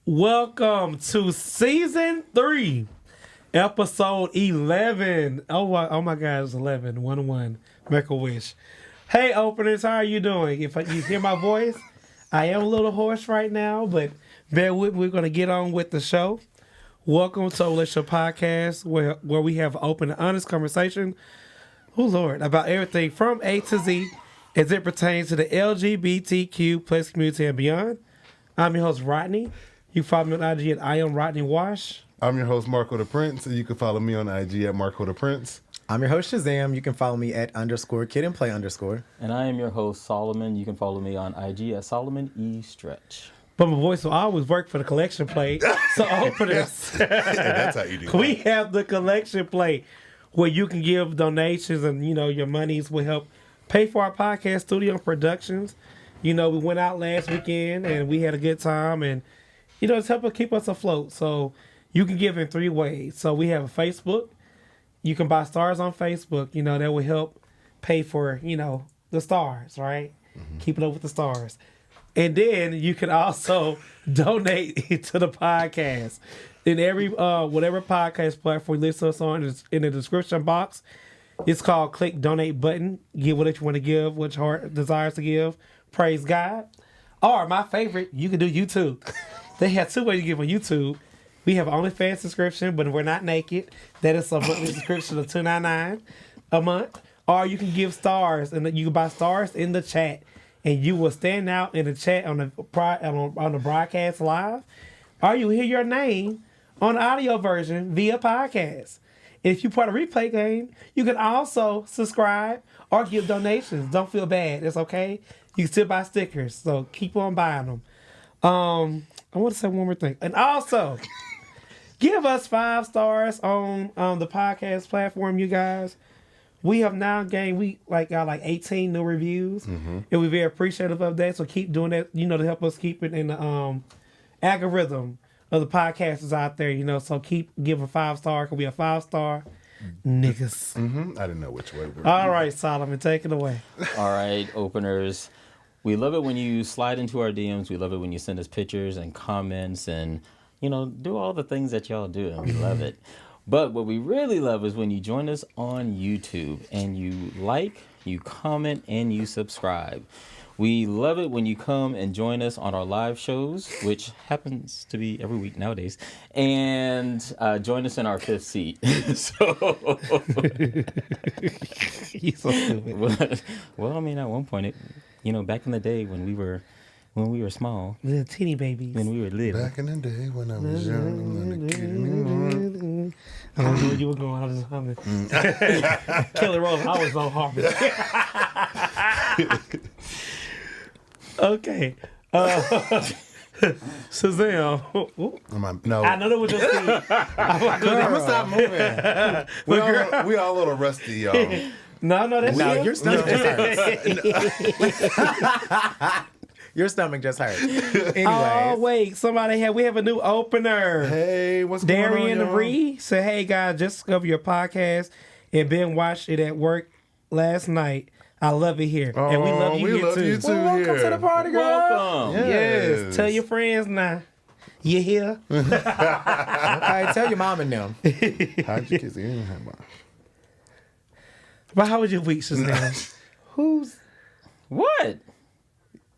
Welcome to season 3, episode 11. Oh my God, it's 11. 1-1. Make a wish. Hey, openers, how are you doing? If you hear my voice, I am a little hoarse right now, but bear with me. We're going to get on with the show. Welcome to Relationship Podcast, where we have open and honest conversation, oh Lord, about everything from A to Z as it pertains to the LGBTQ plus community and beyond. I'm your host, Rodney. You follow me on IG at I am Rodney Wash. I'm your host, Marco DePrence, and you can follow me on IG at Marco DePrence. I'm your host, Shazam. You can follow me at _kid and play_. And I am your host, Solomon. You can follow me on IG at Solomon E. Stretch. But my voice will always work for the collection plate. So openers, That's how you do we have the collection plate where you can give donations and, your monies will help pay for our podcast studio productions. We went out last weekend and we had a good time and, it's helping keep us afloat. So you can give in 3 ways. So we have a Facebook. You can buy stars on Facebook. That will help pay for, the stars, right? Mm-hmm. Keeping up with the stars. And then you can also donate to the podcast. In every whatever podcast platform you listen to us on is in the description box. It's called click donate button. Give what you want to give, which heart desires to give. Praise God. Or my favorite, you can do YouTube. They have 2 ways to give on YouTube. We have OnlyFans subscription, but we're not naked. That is a monthly subscription of $2.99 a month. Or you can give stars, and you can buy stars in the chat, and you will stand out in the chat on the broadcast live. Or you hear your name on the audio version via podcast. If you part of replay game, you can also subscribe or give donations. Don't feel bad. It's okay. You can still buy stickers, so keep on buying them. I want to say one more thing. And also, give us 5 stars on the podcast platform, you guys. We have now gained, got 18 new reviews. Mm-hmm. And we're very appreciative of that. So keep doing that, to help us keep it in the algorithm of the podcasters out there, So keep giving 5 stars because we are 5-star niggas. Mm-hmm. I didn't know which way. All right, Solomon, take it away. All right, openers. We love it when you slide into our DMs. We love it when you send us pictures and comments and, do all the things that y'all do. And we love it. But what we really love is when you join us on YouTube and you like, you comment, and you subscribe. We love it when you come and join us on our live shows, which happens to be every week nowadays, and join us in our 5th seat. You're so stupid. Well, at one point, back in the day when we were small, little teeny babies, when we were little. Back in the day when I was young, I'm not a kid anymore. I don't know where you were going. I was just humming. Kelly Rose, I was on Harvey. Okay. Shazam. No. I know that was just me. I'm gonna stop moving. We all a little rusty, y'all. No, that's No, you. your stomach just hurts. Your stomach just hurts. Anyways. Oh, wait. We have a new opener. Hey, what's Darian going on, y'all? Ree said, hey, guys, just discovered your podcast and Ben watched it at work last night. I love it here. Oh, and we love you we here, love too. you too. Well, welcome here. to the party, girl. Welcome. Yes. Tell your friends now. You here? Okay, tell your mom and them. How'd you kiss you? But how was your week, Shazam? Who's... What?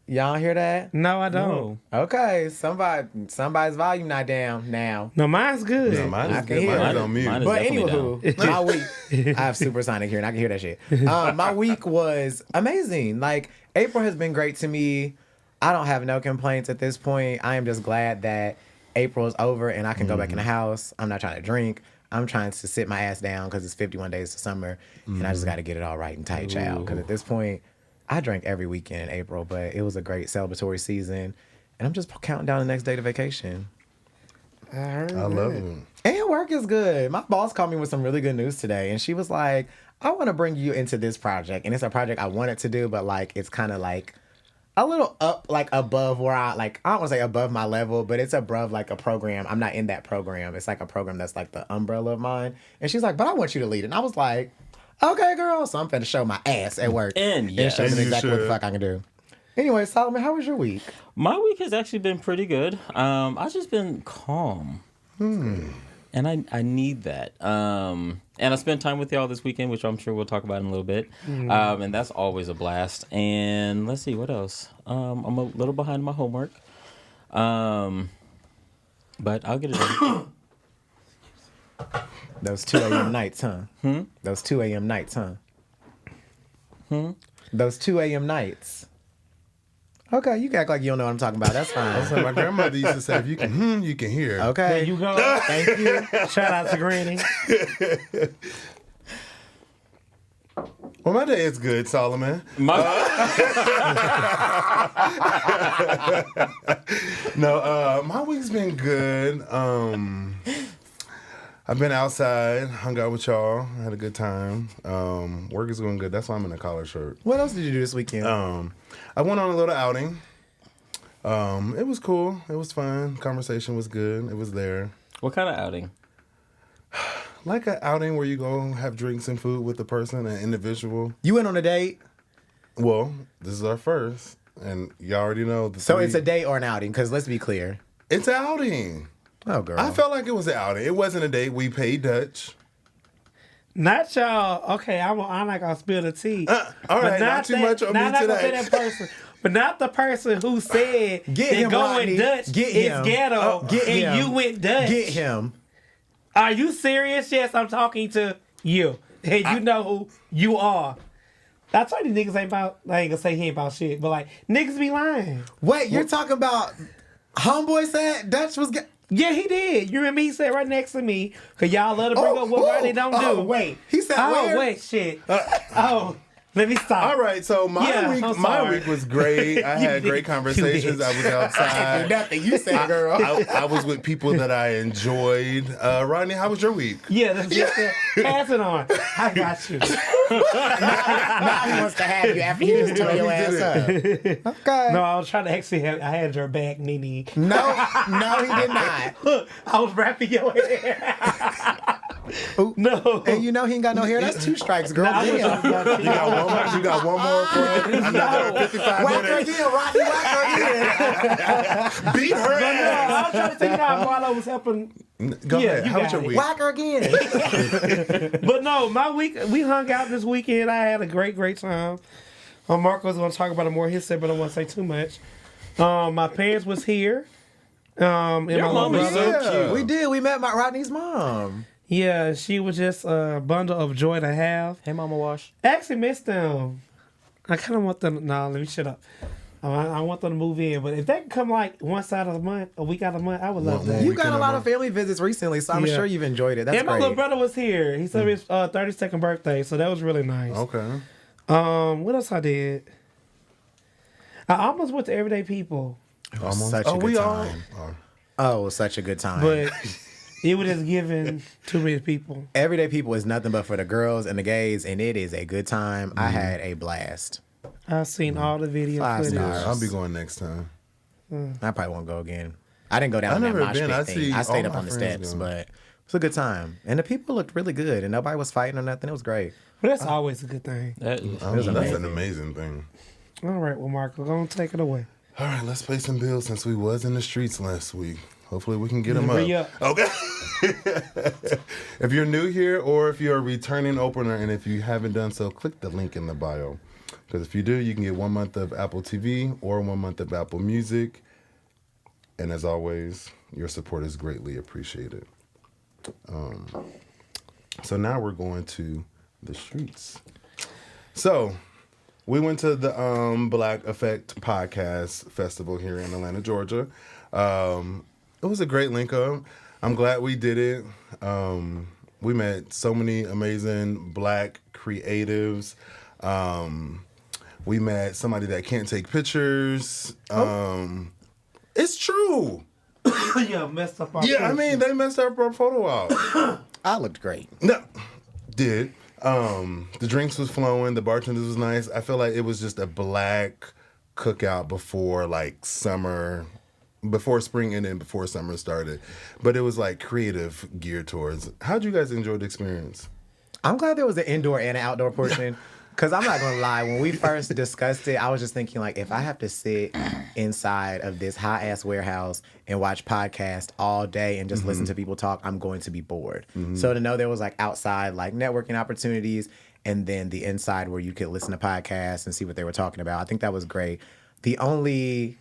Y'all hear that? No, I don't. No. Okay, somebody's volume not down now. No, mine's good. No, mine I is can good. hear Mine is it. on mute. Mine is But definitely anywho, my week, I have supersonic here and I can hear that shit. My week was amazing. April has been great to me. I don't have no complaints at this point. I am just glad that April is over and I can go back in the house. I'm not trying to drink. I'm trying to sit my ass down because it's 51 days to summer and I just got to get it all right and tight, child. Because at this point, I drank every weekend in April, but it was a great celebratory season. And I'm just counting down the next day to vacation. I love it. And work is good. My boss called me with some really good news today. And she was like, I want to bring you into this project. And it's a project I wanted to do, but it's kind of a little up, above where I don't want to say above my level, but it's above a program. I'm not in that program. It's a program that's the umbrella of mine. And she's like, but I want you to lead it. And I was like, okay, girl. So I'm finna show my ass at work. And yes. show them And you exactly what the should. fuck I can do. Anyway, Solomon, how was your week? My week has actually been pretty good. I've just been calm. And I need that. And I spent time with y'all this weekend, which I'm sure we'll talk about in a little bit. And that's always a blast. And let's see, what else? I'm a little behind my homework. But I'll get it done. Those 2 a.m. nights, huh? Those 2 a.m. nights, huh? Those 2 a.m. nights. Okay, you can act like you don't know what I'm talking about. That's fine. That's what my grandmother used to say. If you can, you can hear. Okay. There you go. Thank you. Shout out to Granny. Well, my day is good, Solomon. My, No, my week's been good. I've been outside, hung out with y'all, had a good time. Work is going good. That's why I'm in a collar shirt. What else did you do this weekend? I went on a little outing. It was cool. It was fun. Conversation was good. It was there. what kind of outing? Like an outing where you go have drinks and food with the person, an individual. You went on a date? Well, this is our first, and y'all already know. So it's a date or an outing? Because let's be clear. It's an outing. Oh, girl. I felt like it was an outing. It wasn't a date. We paid Dutch. Not y'all. Okay, I'm not gonna spill the tea. All right, not too much on me not gonna say today. that person, but not the person who said Get that him, going Rodney. Dutch Get is him. ghetto, Oh, get and him. you went Dutch. Get him. Are you serious? Yes, I'm talking to you, and you know who you are. I told you niggas ain't about. I ain't gonna say he ain't about shit, but like niggas be lying. Wait, you're talking about Homeboy said Dutch was gay? Yeah, he did. You remember he sat right next to me because y'all love to bring up what Rodney don't do. Wait. He said Oh where? wait, shit. Oh, let me stop. All right, so my Yeah, week, I'm my sorry. week was great. I had You great bitch. conversations. I was I outside. do nothing. You said, girl. I was with people that I enjoyed. Rodney, how was your week? Yeah, that's just pass it on. I got you. Now he wants to have you after you just tore your He ass did up. Okay. No, I was trying to actually I had your back, Nene. No, he did not. Look, I was wrapping your hair. Ooh. No. And you know he ain't got no hair. That's 2 strikes, girl. I was Damn. about to- You got one more for another 55 Whack her minutes. again, Rodney. Whack her again. Beat her No, I ass. was trying to tell you how while I was helping. Go Yeah, ahead. you How was got your it. week? Whack her again. But no, my week, we hung out this weekend. I had a great time. Marco's going to talk about it more. He said, but I don't want to say too much. My parents was here. And Your my mom little is brother. so cute. We did. We met Rodney's mom. Yeah, she was just a bundle of joy to have. Hey, Mama Wash. I actually missed them. I kind of want them. No, let me shut up. I want them to move in, but if they can come like once out of the month, a week out of the month, I would love that. One You weekend got a lot a of family visits recently, so I'm Yeah. sure you've enjoyed it. That's And my great. little brother was here. He celebrated his 32nd birthday, so that was really nice. Okay. What else I did? I almost went to Everyday People, Almost. Such a good we time. all. Oh, it was such a good time. but it was just giving too many people. Everyday People is nothing but for the girls and the gays, and it is a good time. I had a blast. I've seen all the video 5 footage. stars. I'll be going next time. I probably won't go again. I didn't go down I've that never mosh been. pit I thing. see I stayed all up my on the friends steps, go. but it was a good time. And the people looked really good, and nobody was fighting or nothing. It was great. But that's always a good thing. That is That's amazing. an amazing thing. All right, well, Marco, go and take it away. All right, let's pay some bills since we was in the streets last week. Hopefully we can get them Hurry up. up. Okay. If you're new here or if you're a returning opener and if you haven't done so, click the link in the bio. Because if you do, you can get 1 month of Apple TV or 1 month of Apple Music. And as always, your support is greatly appreciated. So now we're going to the streets. So we went to the Black Effect Podcast Festival here in Atlanta, Georgia. It was a great link up. I'm glad we did it. We met so many amazing Black creatives. We met somebody that can't take pictures. It's true. Yeah, messed up our Yeah, I mean, they messed up our photo out. I looked great. No, did. The drinks was flowing. The bartenders was nice. I feel like it was just a Black cookout before like summer, before spring and then before summer started. But it was like creative geared towards. How'd you guys enjoy the experience? I'm glad there was an indoor and an outdoor portion. Because I'm not going to lie, when we first discussed it, I was just thinking, like, if I have to sit inside of this high-ass warehouse and watch podcasts all day and just listen to people talk, I'm going to be bored. So to know there was, like, outside, like, networking opportunities and then the inside where you could listen to podcasts and see what they were talking about, I think that was great. The only,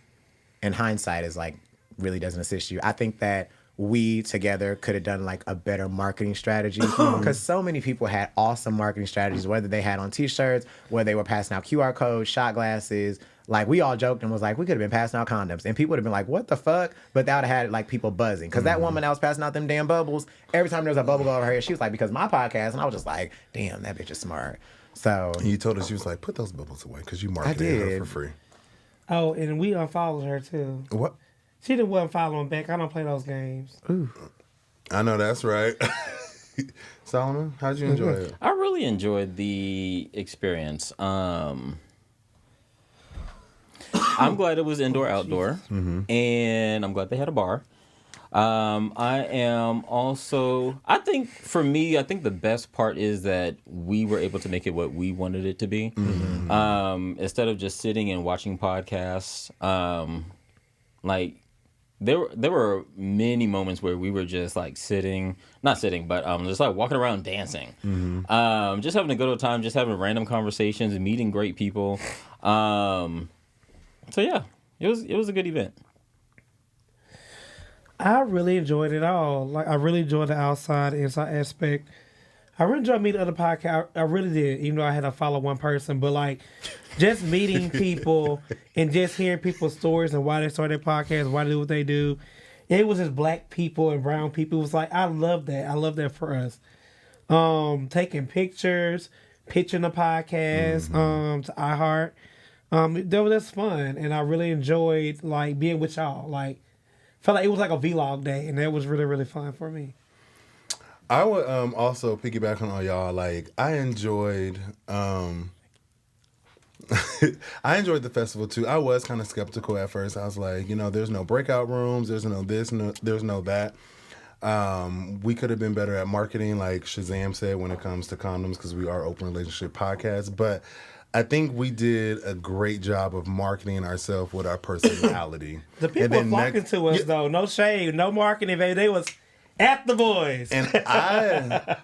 in hindsight, is, like, really doesn't assist you. I think that we together could have done like a better marketing strategy because so many people had awesome marketing strategies, whether they had on t-shirts, whether they were passing out QR codes, shot glasses. Like we all joked and was like, we could have been passing out condoms and people would have been like, what the fuck? But that would have had like people buzzing because that woman that was passing out them damn bubbles, every time there was a bubble go over her head, she was like, because my podcast, and I was just like, damn, that bitch is smart. So And you told us, you was like, put those bubbles away because you marketed her for free. Oh, and we unfollowed her too. What? She didn't wasn't following back. I don't play those games. ooh. I know that's right. Solomon, how'd you enjoy it? I really enjoyed the experience. I'm glad it was indoor-outdoor, and I'm glad they had a bar. I am also, I think for me, I think the best part is that we were able to make it what we wanted it to be. Instead of just sitting and watching podcasts, like there were many moments where we were just like not sitting, but just like walking around dancing, just having a good old time, just having random conversations and meeting great people. So yeah, it was a good event. I really enjoyed it all. Like I really enjoyed the outside, inside aspect. I really enjoyed meeting other podcasts. I really did, even though I had to follow one person. But like, just meeting people and just hearing people's stories and why they started their podcast, why they do what they do. It was just black people and brown people. It was like, I love that. I love that for us. Taking pictures, pitching the podcast to iHeart. That was just fun, and I really enjoyed like being with y'all. Like, felt like it was like a vlog day, and that was really, really fun for me. I would also piggyback on all y'all. Like I enjoyed I enjoyed the festival too. I was kind of skeptical at first. I was like, there's no breakout rooms, there's no this, there's no that. We could have been better at marketing, like Shazam said, when it comes to condoms, because we are Open Relationship Podcast. But I think we did a great job of marketing ourselves with our personality. The people were flocking to us though. No shade, no marketing, baby. They was at the boys. And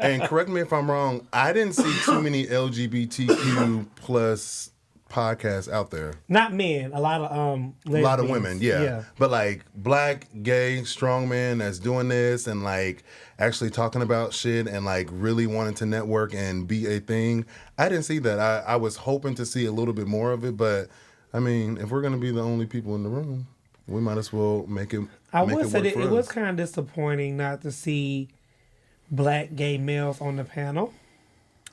and correct me if I'm wrong, I didn't see too many LGBTQ plus podcasts out there. Not men, a lot of women, yeah. But like black, gay, strong men that's doing this and like actually talking about shit and like really wanting to network and be a thing. I didn't see that. I was hoping to see a little bit more of it, but I mean, if we're gonna be the only people in the room, we might as well make it. I would say that it was kind of disappointing not to see black gay males on the panel.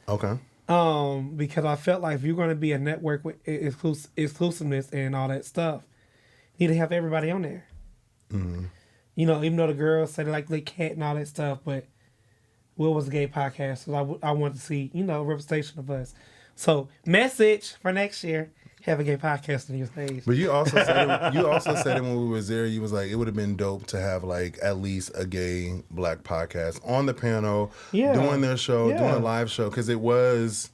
Okay. Because I felt like if you're going to be a network with exclusiveness and all that stuff, you need to have everybody on there. Mm-hmm. Even though the girls say they like the cat and all that stuff, but Will was a gay podcast, so I wanted to see, a representation of us. So, message for next year. Have a gay podcast on your stage. But you also said it when we was there. You was like, it would have been dope to have like at least a gay black podcast on the panel, doing their show, doing a live show, because it was,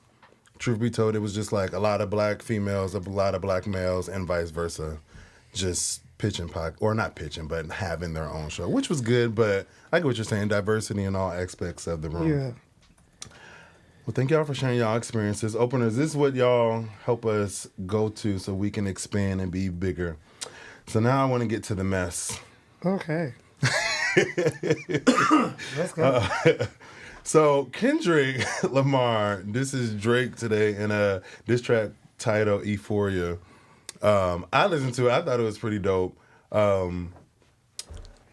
truth be told, it was just like a lot of black females, a lot of black males, and vice versa, just pitching or not pitching, but having their own show, which was good. But I get what you're saying, diversity in all aspects of the room. Yeah. Well, thank y'all for sharing y'all experiences. Openers, this is what y'all help us go to so we can expand and be bigger. So now I want to get to the mess. Okay. Let's go. So Kendrick Lamar, this is Drake today in a diss track titled Euphoria. I listened to it. I thought it was pretty dope. And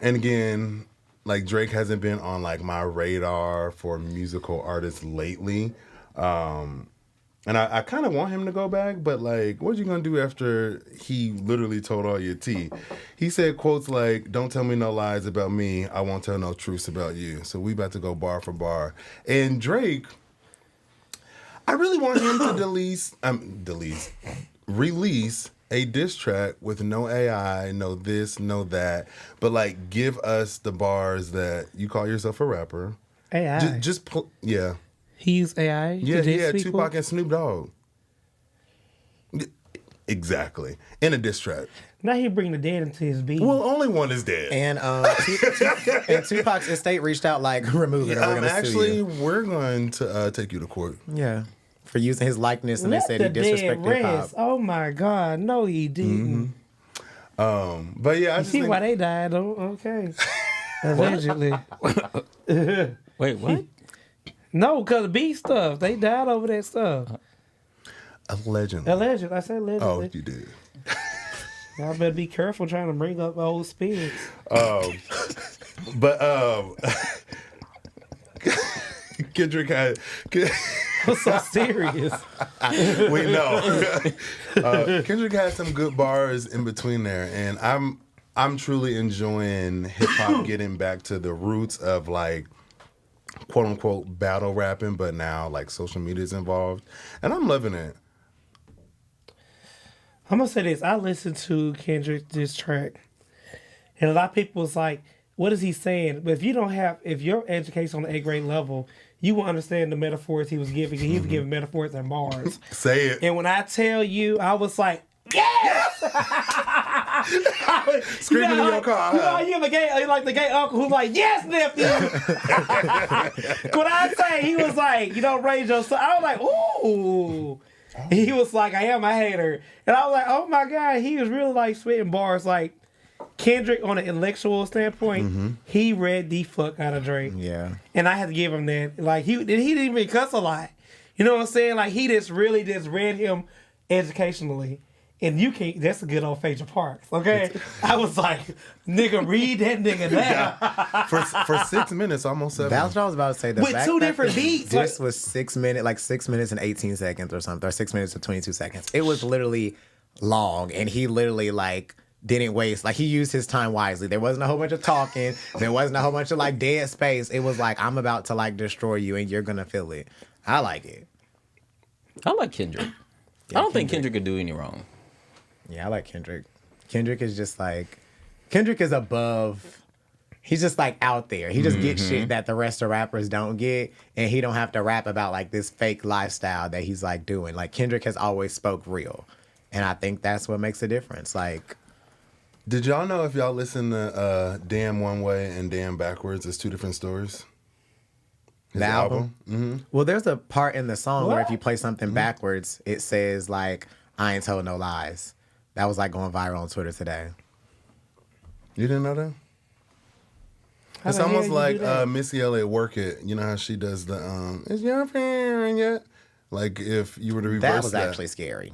again, like Drake hasn't been on like my radar for musical artists lately. And I kind of want him to go back, but like, what you gonna do after he literally told all your tea? He said quotes like, "Don't tell me no lies about me. I won't tell no truths about you." So we about to go bar for bar. And Drake, I really want him to release a diss track with no AI, no this, no that, but like give us the bars that you call yourself a rapper. AI. Yeah. He's AI. Yeah, Tupac and Snoop Dogg. Exactly. In a diss track. Now he bring the dead into his beat. Well, only one is dead. And and Tupac's estate reached out like, remove it or we're going to sue Actually, you. we're going to take you to court. Yeah. For using his likeness, and Let they said he the dead disrespected hip hop. rest. Oh my God, no, he didn't. But yeah, I You just see think why they died? Oh, okay. Allegedly. Wait, what? No, because of beat stuff. They died over that stuff. allegedly. Allegedly. I said allegedly. Oh, you did. Y'all better be careful trying to bring up old spirits. But Kendrick had. I'm so serious. We know. Kendrick had some good bars in between there, and I'm truly enjoying hip hop getting back to the roots of like quote unquote battle rapping, but now like social media is involved, and I'm loving it. I'm gonna say this. I listened to Kendrick this track, and a lot of people was like, "What is he saying?" But if your education on the 8th grade level, you will understand the metaphors he was giving. He was giving metaphors and bars. Say it. And when I tell you, I was like, yes! Screaming in your car. You know, you like the gay uncle who's like, yes, nephew. When I say he was like, you don't raise your son, I was like, ooh. He was like, I am a hater. And I was like, oh my God, he was really like spitting bars. Like Kendrick, on an intellectual standpoint, he read the fuck out of Drake. Yeah. And I had to give him that. Like he didn't even cuss a lot. You know what I'm saying? Like he just really just read him educationally. And you can't, that's a good old Phaedra Parks, okay? I was like, nigga, read that nigga now. For 6 minutes, almost 7. That's what I was about to say. The With fact two that different beats, This like- was 6 minutes, like 6 minutes and 18 seconds or something, or 6 minutes and 22 seconds. It was literally long, and he literally like didn't waste. Like he used his time wisely. There wasn't a whole bunch of talking. There wasn't a whole bunch of like dead space. It was like, I'm about to like destroy you, and you're gonna feel it. I like it. I like Kendrick. I don't think Kendrick could do any wrong. Yeah, I like Kendrick. Kendrick is just like, Kendrick is above. He's just like out there. He just gets shit that the rest of rappers don't get, and he don't have to rap about like this fake lifestyle that he's like doing. Like Kendrick has always spoke real, and I think that's what makes a difference. Like, Did y'all know if y'all listen to Damn One Way and Damn Backwards, it's 2 different stories? His the album. Mm-hmm. Well, there's a part in the song where if What? you play something backwards, it says like, "I ain't told no lies." That was like going viral on Twitter today. You didn't know that? How It's the hell almost you like do that? Missy Elliott Work It. You know how she does the "Is your friend yet?" Like if you were to reverse That was actually scary.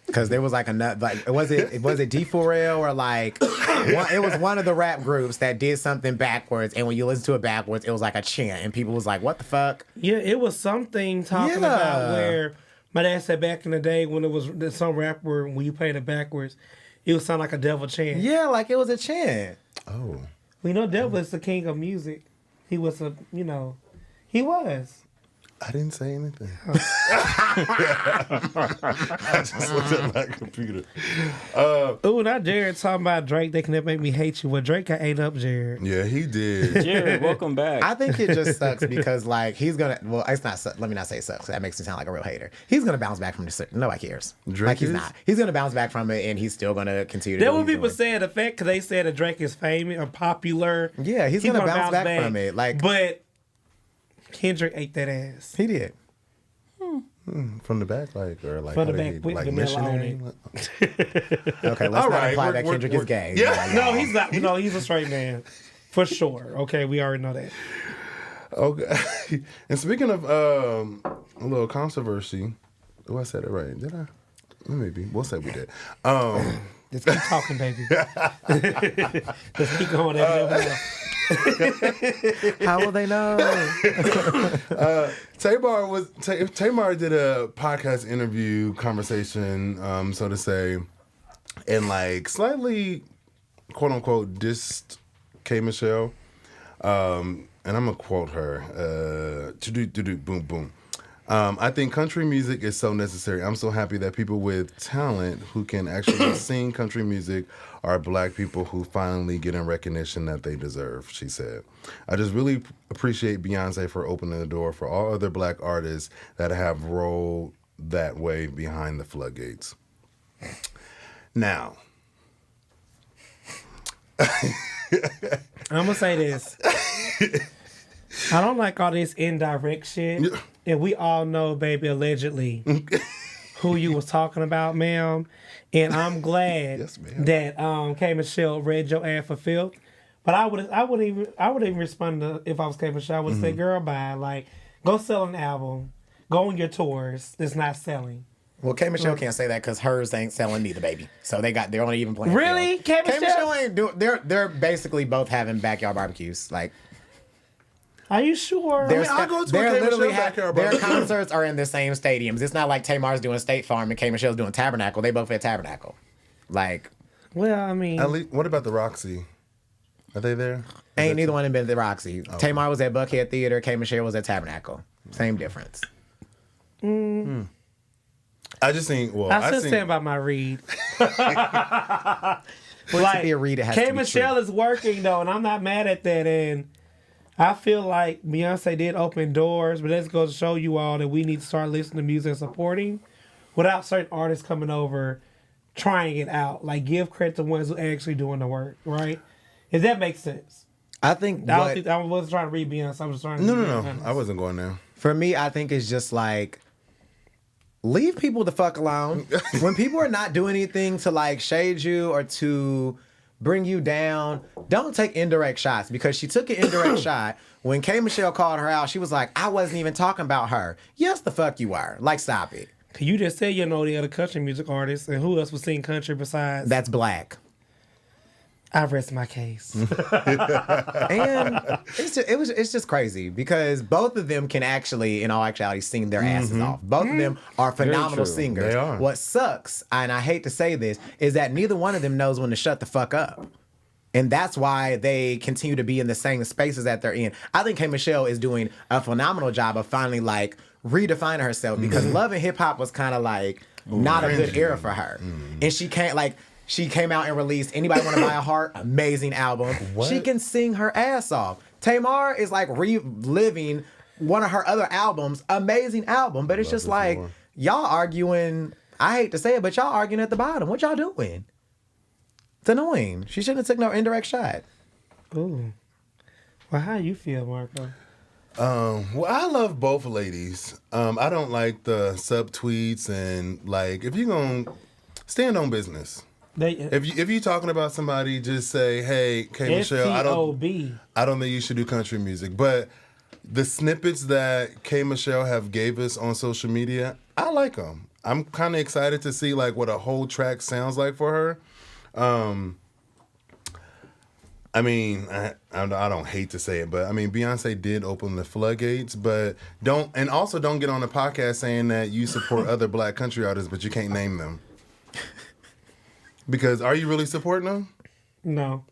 Because there was like another, like was it D4L or like it was one of the rap groups that did something backwards, and when you listen to it backwards, it was like a chant, and people was like, "What the fuck?" Yeah, it was something talking about where my dad said back in the day when it was some rapper, when you played it backwards, it would sound like a devil chant. Yeah, like it was a chant. Oh. We know devil is the king of music. He was he was. I didn't say anything. I just looked at my computer. Ooh, not Jared talking about Drake. They can never make me hate you. Well, Drake got ate up Jared. Yeah, he did. Jared, welcome back. I think it just sucks because like he's gonna. Well, it's not. Let me not say sucks. That makes me sound like a real hater. He's gonna bounce back from this. Nobody cares. Drake like he's is? not. He's gonna bounce back from it, and he's still gonna continue. To That do what what he's people doing. said. The fact because they said that Drake is famous or popular. Yeah, he's gonna bounce back from it. Like, but Kendrick ate that ass. he did. From the back, like, or like, From the how back they- with like vanilla on missionary. Okay, let's All not right, imply we're- that Kendrick we're- is gay. yeah. No, he's not. No, he's a straight man for sure. Okay, we already know that. Okay. And speaking of a little controversy, oh, I said it right. Did I? Maybe. We'll say we did. Just keep talking, baby. Just keep going. How will they know? Tamar did a podcast interview conversation, so to say, and like slightly quote unquote dissed K Michelle. And I'm gonna quote her. Boom boom. I think country music is so necessary. I'm so happy that people with talent who can actually sing country music are black people who finally get in recognition that they deserve, she said. I just really appreciate Beyonce for opening the door for all other black artists that have rolled that way behind the floodgates. Now, I'm gonna say this. I don't like all this indirect shit. And we all know, baby, allegedly, who you was talking about, ma'am. And I'm glad Yes, ma'am. that K Michelle read your ad for filth. But I would even respond to, if I was K Michelle, I would say, girl, bye. Like, go sell an album. Go on your tours. It's not selling. Well, K Michelle can't say that because hers ain't selling neither, baby. So they're only even playing. Really? K K Michelle ain't doing. They're basically both having backyard barbecues. Like, Are you sure? I'll go to a K. Michelle backyard their barbecue. concerts are in the same stadiums. It's not like Tamar's doing State Farm and K Michelle's doing Tabernacle. They both at Tabernacle. Like, Well, I mean, At least, what about the Roxy? Are they there? ain't neither one of them been at the Roxy. Tamar was at Buckhead Theater. K Michelle was at Tabernacle. Same difference. I just think. Well, I still think stand by my read. To be a read, it has K to be Michelle true. is working though, and I'm not mad at that. And I feel like Beyonce did open doors, but that's going to show you all that we need to start listening to music and supporting without certain artists coming over trying it out. Like, give credit to ones who actually doing the work, right? If that makes sense. I think I wasn't trying to read Beyonce. I was trying to No. I wasn't going there. for me, I think it's just like, leave people the fuck alone. When people are not doing anything to like shade you or to bring you down, don't take indirect shots, because she took an indirect shot. When K Michelle called her out, she was like, I wasn't even talking about her. Yes, the fuck you are. Like, stop it. You just said you know the other country music artists, and who else was singing country besides? That's black. I rest my case. And it's just crazy because both of them can actually, in all actuality, sing their asses off. Both of them are phenomenal true. singers. They are. What sucks, and I hate to say this, is that neither one of them knows when to shut the fuck up. And that's why they continue to be in the same spaces that they're in. I think K Michelle is doing a phenomenal job of finally like redefining herself, because Love and Hip Hop was kind of like not a good era for her. And she can't like. She came out and released Anybody Want to Buy a Heart? Amazing album. What? She can sing her ass off. Tamar is like reliving one of her other albums. Amazing album. But it's Love just is like, more. y'all arguing. I hate to say it, but y'all arguing at the bottom. What y'all doing? It's annoying. She shouldn't have took no indirect shot. Ooh. Well, how you feel, Marco? Well, I love both ladies. I don't like the subtweets and like, if you're gonna stand on business. If you talking about somebody, just say, "Hey, K Michelle, I don't think you should do country music." But the snippets that K Michelle have gave us on social media, I like them. I'm kind of excited to see like what a whole track sounds like for her. I mean, I don't hate to say it, but I mean, Beyonce did open the floodgates, but don't get on the podcast saying that you support other black country artists, but you can't name them. Because are you really supporting them? No.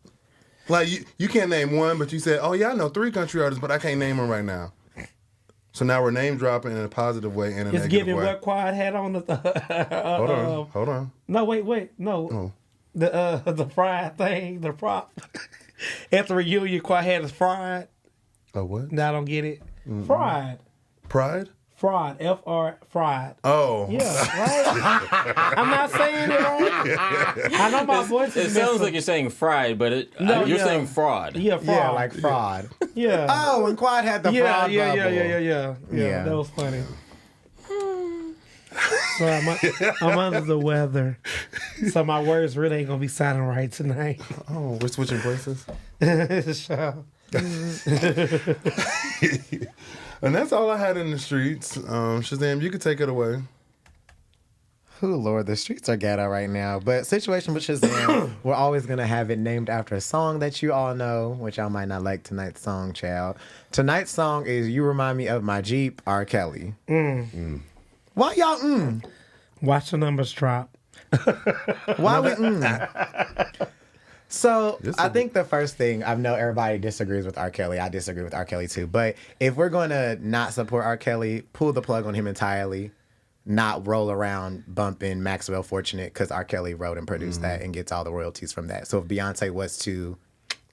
Like, you can't name one, but you said, oh, yeah, I know 3 country artists, but I can't name them right now. So now we're name dropping in a positive way and a It's negative giving way. what Quad had on the... Hold on. No, wait. No. Oh. The fried thing, the prop. At the reunion, Quad had his fried. Oh, what? No, I don't get it. Mm-hmm. Fried. Pride? Fraud. F-R, fried. Oh. Yeah, right? I'm not saying it wrong. I know my voice It is sounds messed like you're saying fried, but No, you're yeah. saying fraud. Yeah, fraud. Yeah, like fraud. Yeah. Oh, when Quad had the fraud yeah, bubble. yeah. That was funny. So I'm under the weather. So my words really ain't going to be sounding right tonight. Oh, we're switching places? So, And that's all I had in the streets. Shazam, you could take it away. Oh, Lord, the streets are ghetto right now. But Situation with Shazam, we're always going to have it named after a song that you all know, which y'all might not like tonight's song, child. Tonight's song is You Remind Me of My Jeep, R. Kelly. Why y'all watch the numbers drop. Why we So, This I is- think the first thing, I know everybody disagrees with R. Kelly. I disagree with R. Kelly too. But if we're going to not support R. Kelly, pull the plug on him entirely. Not roll around bumping Maxwell Fortunate, because R. Kelly wrote and produced that and gets all the royalties from that. So if Beyonce was to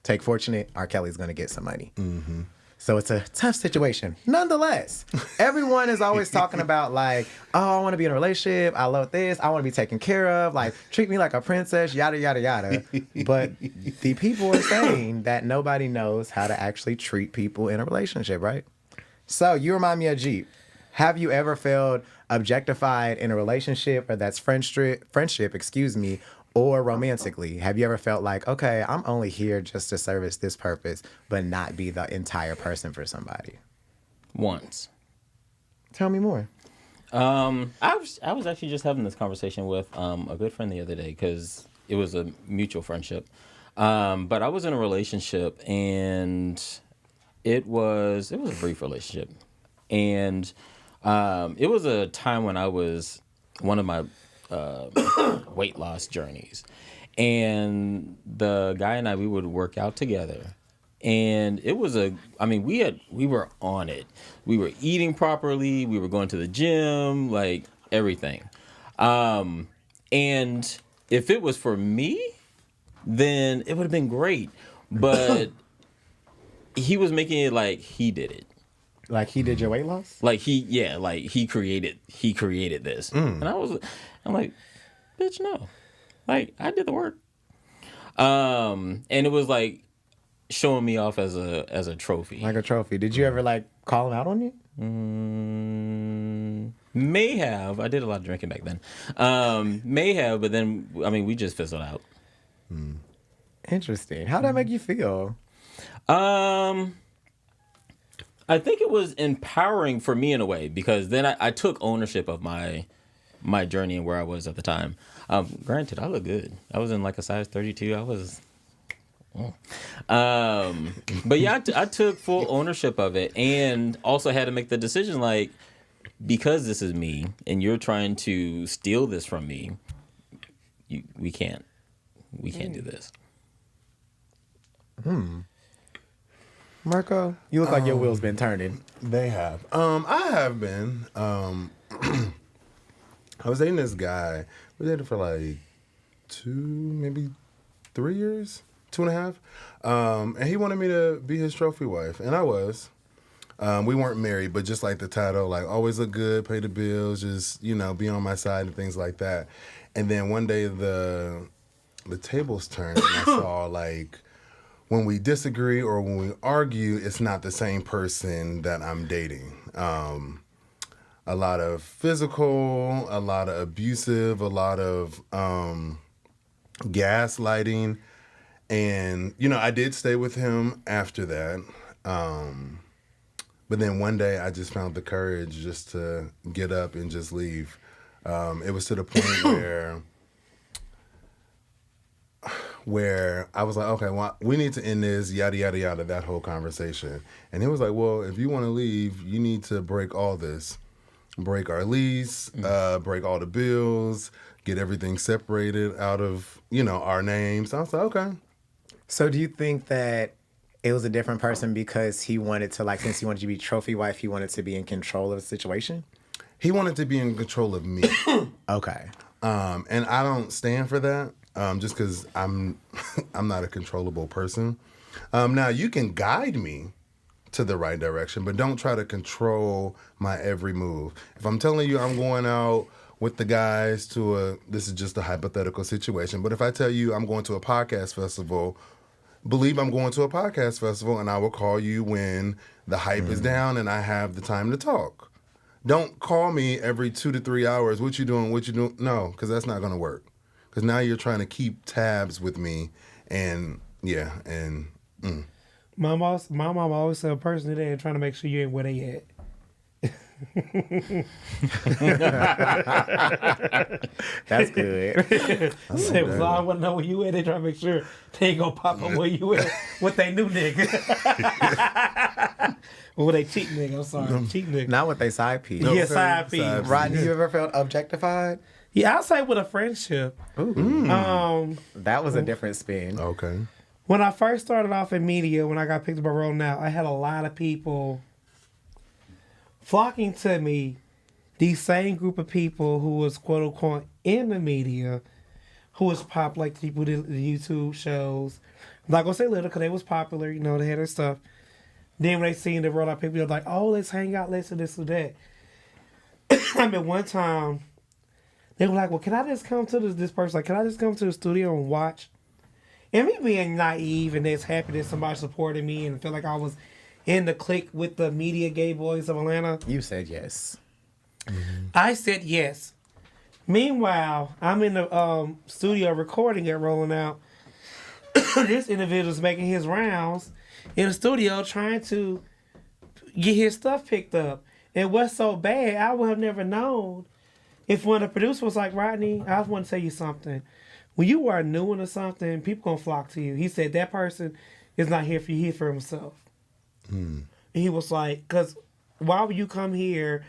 take Fortunate, R. Kelly's going to get some money. So it's a tough situation. Nonetheless, everyone is always talking about like, oh, I want to be in a relationship. I love this. I want to be taken care of. Like, treat me like a princess, yada, yada, yada. But the people are saying that nobody knows how to actually treat people in a relationship, right? So you remind me of Jeep. Have you ever felt objectified in a relationship, or that's friendship, or romantically? Have you ever felt like, okay, I'm only here just to service this purpose, but not be the entire person for somebody? Once. Tell me more. I was actually just having this conversation with a good friend the other day because it was a mutual friendship. But I was in a relationship, and it was a brief relationship, and it was a time when I was one of my weight loss journeys, and the guy and we would work out together, and it was we were on it. We were eating properly, we were going to the gym, like everything. And if it was for me, then it would have been great, but he was making it like he did it. Like he did your weight loss? Like he created this. And I'm like, bitch, no. Like, I did the work. And it was like showing me off as a trophy. Like a trophy. Did you ever like call him out on you? May have. I did a lot of drinking back then. May have, but then we just fizzled out. Interesting. How'd that make you feel? I think it was empowering for me in a way, because then I took ownership of my journey and where I was at the time. Granted, I look good. I was in like a size 32. I was... but yeah, I took full ownership of it, and also had to make the decision, like, because this is me and you're trying to steal this from me, we can't do this. Marco, you look like your wheels been turning. They have. I have been. I was dating this guy. We dated for like 2, maybe 3 years, 2.5. And he wanted me to be his trophy wife, and I was. We weren't married, but just like the title, like always look good, pay the bills, just be on my side and things like that. And then one day the tables turned, and I saw like, when we disagree or when we argue, it's not the same person that I'm dating. A lot of physical, a lot of abusive, a lot of gaslighting. And, I did stay with him after that. But then one day I just found the courage just to get up and just leave. It was to the point where I was like, okay, well, we need to end this, yada, yada, yada, that whole conversation. And he was like, well, if you want to leave, you need to break all this. Break our lease, break all the bills, get everything separated out of, our names. I was like, okay. So do you think that it was a different person because he wanted to, like, since he wanted you to be trophy wife, he wanted to be in control of the situation? He wanted to be in control of me. Okay. And I don't stand for that. Just because I'm not a controllable person. Now, you can guide me to the right direction, but don't try to control my every move. If I'm telling you I'm going out with the guys this is just a hypothetical situation, but if I tell you I'm going to a podcast festival, believe I'm going to a podcast festival, and I will call you when the hype is down and I have the time to talk. Don't call me every 2 to 3 hours. What you doing? No, because that's not going to work. Because now you're trying to keep tabs with me, and My mom always said a person today trying to make sure you ain't where they at. That's good. So I want to know where you at. They trying to make sure they ain't gonna pop up where you at with they new nigga. Or they cheat nigga. I'm sorry, cheat nigga. Not with they side piece. Yeah, side piece. Rodney, you ever felt objectified? Yeah, I'll say with a friendship. That was a different spin. Okay. When I first started off in media, when I got picked up by Rolling Out, I had a lot of people flocking to me. These same group of people who was quote unquote in the media, who was pop, like people did the YouTube shows. I'm not gonna say little because they was popular, they had their stuff. Then when they seen the roll out people, they're like, oh, let's hang out, let's do this or that. I mean, one time, they were like, well, can I just come to this person? Like, can I just come to the studio and watch? And me being naive and just happy that somebody supported me and felt like I was in the clique with the media gay boys of Atlanta. You said yes. I said yes. Meanwhile, I'm in the studio recording it, rolling out. This individual's making his rounds in the studio trying to get his stuff picked up. And what's so bad, I would have never known if one of the producers was like, Rodney, I just want to tell you something. When you are new into something, people going to flock to you. He said, that person is not here for you, he's for himself. And he was like, because why would you come here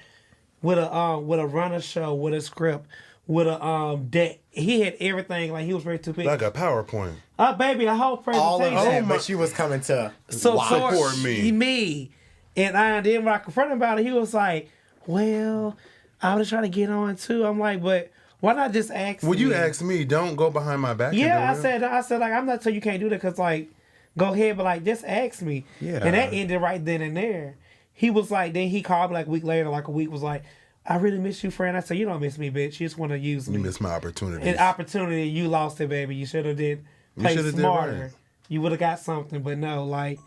with a runner show, with a script, with a deck? He had everything, like he was ready to pick. Like a PowerPoint. Baby, the whole presentation. All of that, but she was coming to support me. And then when I confronted him about it, he was like, well, I was trying to get on too. I'm like, but why not just ask me? Would you ask me? Don't go behind my back. Yeah, I said, like, I'm not telling you can't do that because, like, go ahead, but, like, just ask me. Yeah. And that ended right then and there. He was like, then he called me, like, a week later, like, a week was like, I really miss you, friend. I said, you don't miss me, bitch. You just want to use me. You missed my opportunity. An opportunity, you lost it, baby. You should have played smarter. Right. You would have got something, but no, like,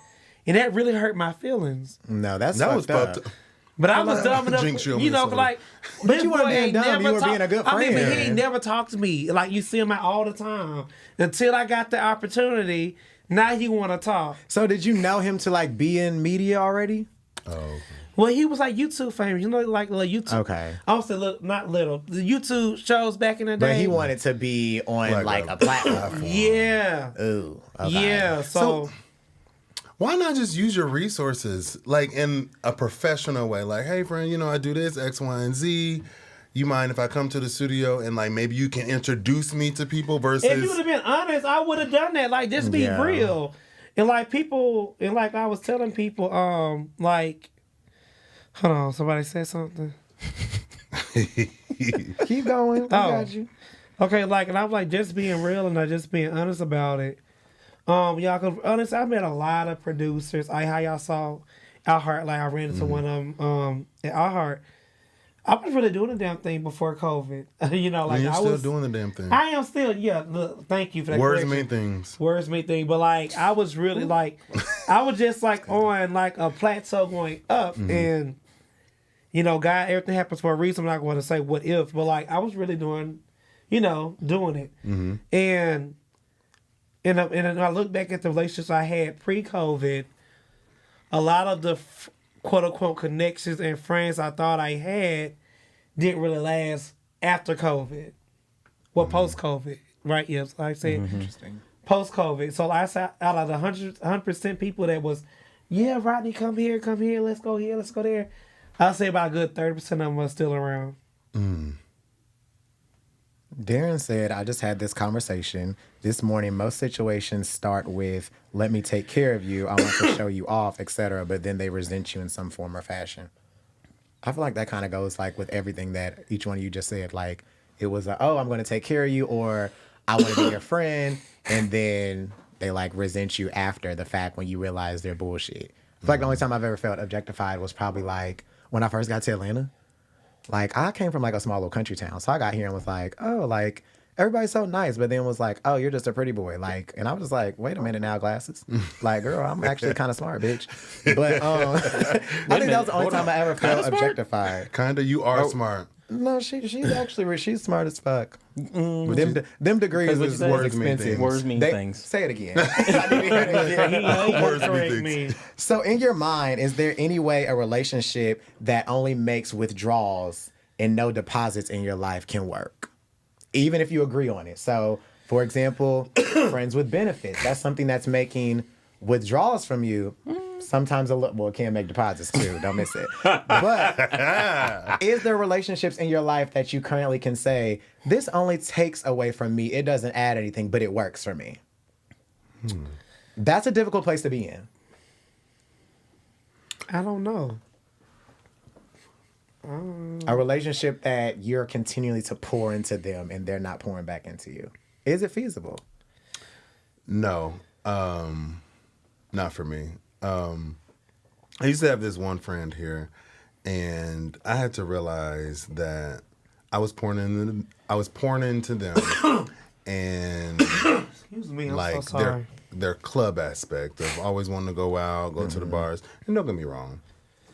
and that really hurt my feelings. No, that was fucked up. But I was dumb enough, you know, like, but you weren't being dumb. You were being a good friend. I mean, but he ain't never talked to me. Like, you see him out all the time. Until I got the opportunity, now he want to talk. So did you know him to, like, be in media already? Oh, okay. Well, he was like YouTube famous, you know, like little YouTube. Okay. I also look not little. The YouTube shows back in the day. But he wanted to be on like a platform. Yeah. Ooh. Okay. Yeah. So why not just use your resources like in a professional way? Like, hey, friend, you know, I do this X, Y, and Z. You mind if I come to the studio and like maybe you can introduce me to people versus? If you would have been honest, I would have done that. Like, just be real. And like people, and like I was telling people, like. Hold on, somebody said something. Keep going. I got you. Okay, like, and I'm like, just being real and not just being honest about it. Y'all, cause honestly, I met a lot of producers. How y'all saw iHeart, like I ran into one of them at iHeart. I was really doing the damn thing before COVID. You know, like I was still doing the damn thing. I am still, yeah. Look, thank you for that. Words mean things. Words mean things. But like, I was really like, I was just like on like a plateau going up and. You know, God, everything happens for a reason. I'm not going to say what if, but like I was really doing it. And I look back at the relationships I had pre-COVID, a lot of the quote unquote connections and friends I thought I had didn't really last after COVID. Well, post-COVID, right? Yes, like I said, Interesting. Post-COVID. So I said out of the 100% people that was, yeah, Rodney, come here, let's go here, let's go there. I'll say about a good 30% of them are still around. Darren said, I just had this conversation this morning. Most situations start with, let me take care of you. I want to show you off, etc. But then they resent you in some form or fashion. I feel like that kind of goes like with everything that each one of you just said. Like it was, oh, I'm going to take care of you, or I want to be your friend. And then they like resent you after the fact when you realize they're bullshit. I feel like the only time I've ever felt objectified was probably like, when I first got to Atlanta. Like, I came from, like, a small little country town. So I got here and was like, oh, like, everybody's so nice. But then was like, oh, you're just a pretty boy. Like, and I was just like, wait a minute now, glasses. Like, girl, I'm actually kind of smart, bitch. But I think that was the only time I ever felt objectified. Kinda, you are smart. No, she's actually, she's smart as fuck. Them degrees is expensive. Words mean things. Say it again. I didn't hear it again. Words mean things. So in your mind, is there any way a relationship that only makes withdrawals and no deposits in your life can work? Even if you agree on it. So, for example, friends with benefits. That's something that's making withdrawals from you. Sometimes it can make deposits too. Don't miss it. But is there relationships in your life that you currently can say, this only takes away from me. It doesn't add anything, but it works for me. That's a difficult place to be in. I don't know. A relationship that you're continually to pour into them and they're not pouring back into you. Is it feasible? No. Not for me. I used to have this one friend here, and I had to realize that I was pouring into them, and Excuse me, I'm like so sorry. their club aspect of always wanting to go out, go to the bars. And don't get me wrong,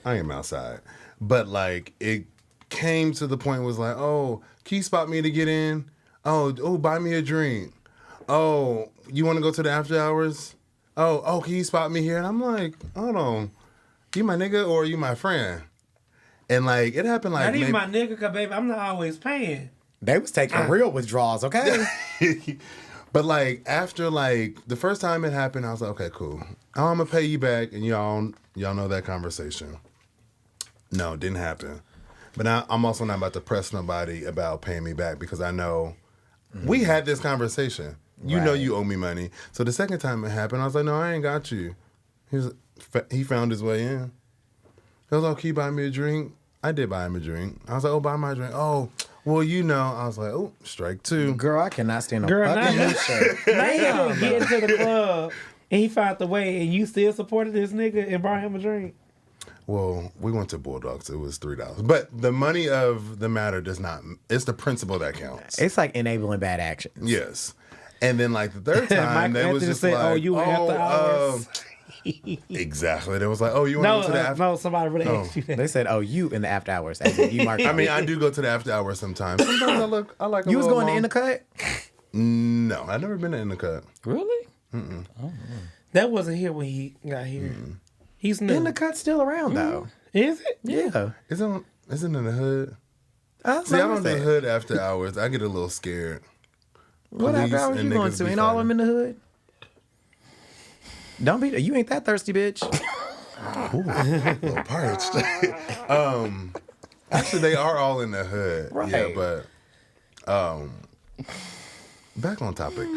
I am outside, but like it came to the point was like, oh, can you spot me to get in? Oh, buy me a drink. Oh, you want to go to the after hours? Oh, can you spot me here? And I'm like, hold on, you my nigga or you my friend? And like it happened like Not even my nigga, cause baby, I'm not always paying. They was taking real withdrawals, okay? But like after like the first time it happened, I was like, okay, cool. I'm gonna pay you back, and y'all know that conversation. No, it didn't happen. But I'm also not about to press nobody about paying me back because I know we had this conversation. You know you owe me money. So the second time it happened, I was like, no, I ain't got you. He found his way in. He was like, can you buy me a drink? I did buy him a drink. I was like, oh, buy my drink. Oh, well, you know. I was like, oh, strike two. Girl, I cannot stand no Girl, fucking not- shirt. Man, get into the club and he found the way, and you still supported this nigga and brought him a drink. Well, we went to Bulldogs. It was $3. But the money of the matter does not. It's the principle that counts. It's like enabling bad actions. Yes. And then like the third time, they was Anthony just said, like, "Oh, you went after hours." Exactly. They was like, oh, you want to go to the after? No, somebody really asked you that. They said, "Oh, you in the after hours." As in you marked. I mean, I do go to the after hours sometimes. Sometimes I like. you was going in the cut. No, I've never been in the cut. Really? That wasn't here when he got here. He's new. In the cut still around though. Is it? Yeah. Isn't in the hood? That's See, I what don't I'm do saying. hood after hours. I get a little scared. What Police after hours and you going niggas to? be Ain't all of fighting. them in the hood? Don't be. You ain't that thirsty, bitch. Ooh, a little parched. Actually, they are all in the hood. Right. Yeah, but back on topic.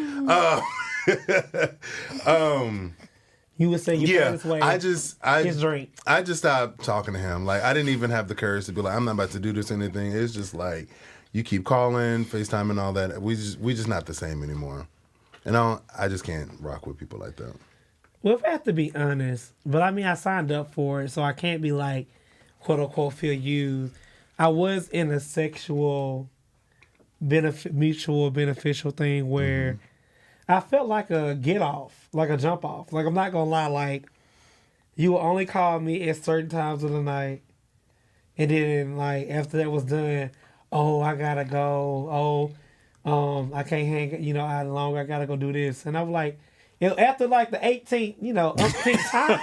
You would say you felt Yeah, this way. I his drink. I just stopped talking to him. Like I didn't even have the courage to be like, I'm not about to do this or anything. It's just like you keep calling, FaceTime and all that. We just not the same anymore. And I just can't rock with people like that. Well, if I have to be honest, but I mean, I signed up for it, so I can't be like, quote unquote, feel used. I was in a sexual, mutual beneficial thing where I felt like a get off, like a jump off. Like, I'm not going to lie, like, you will only call me at certain times of the night. And then, like, after that was done, oh, I got to go. Oh, I can't hang, out longer. I got to go do this. And I was like, after like the 18th, umpteenth time,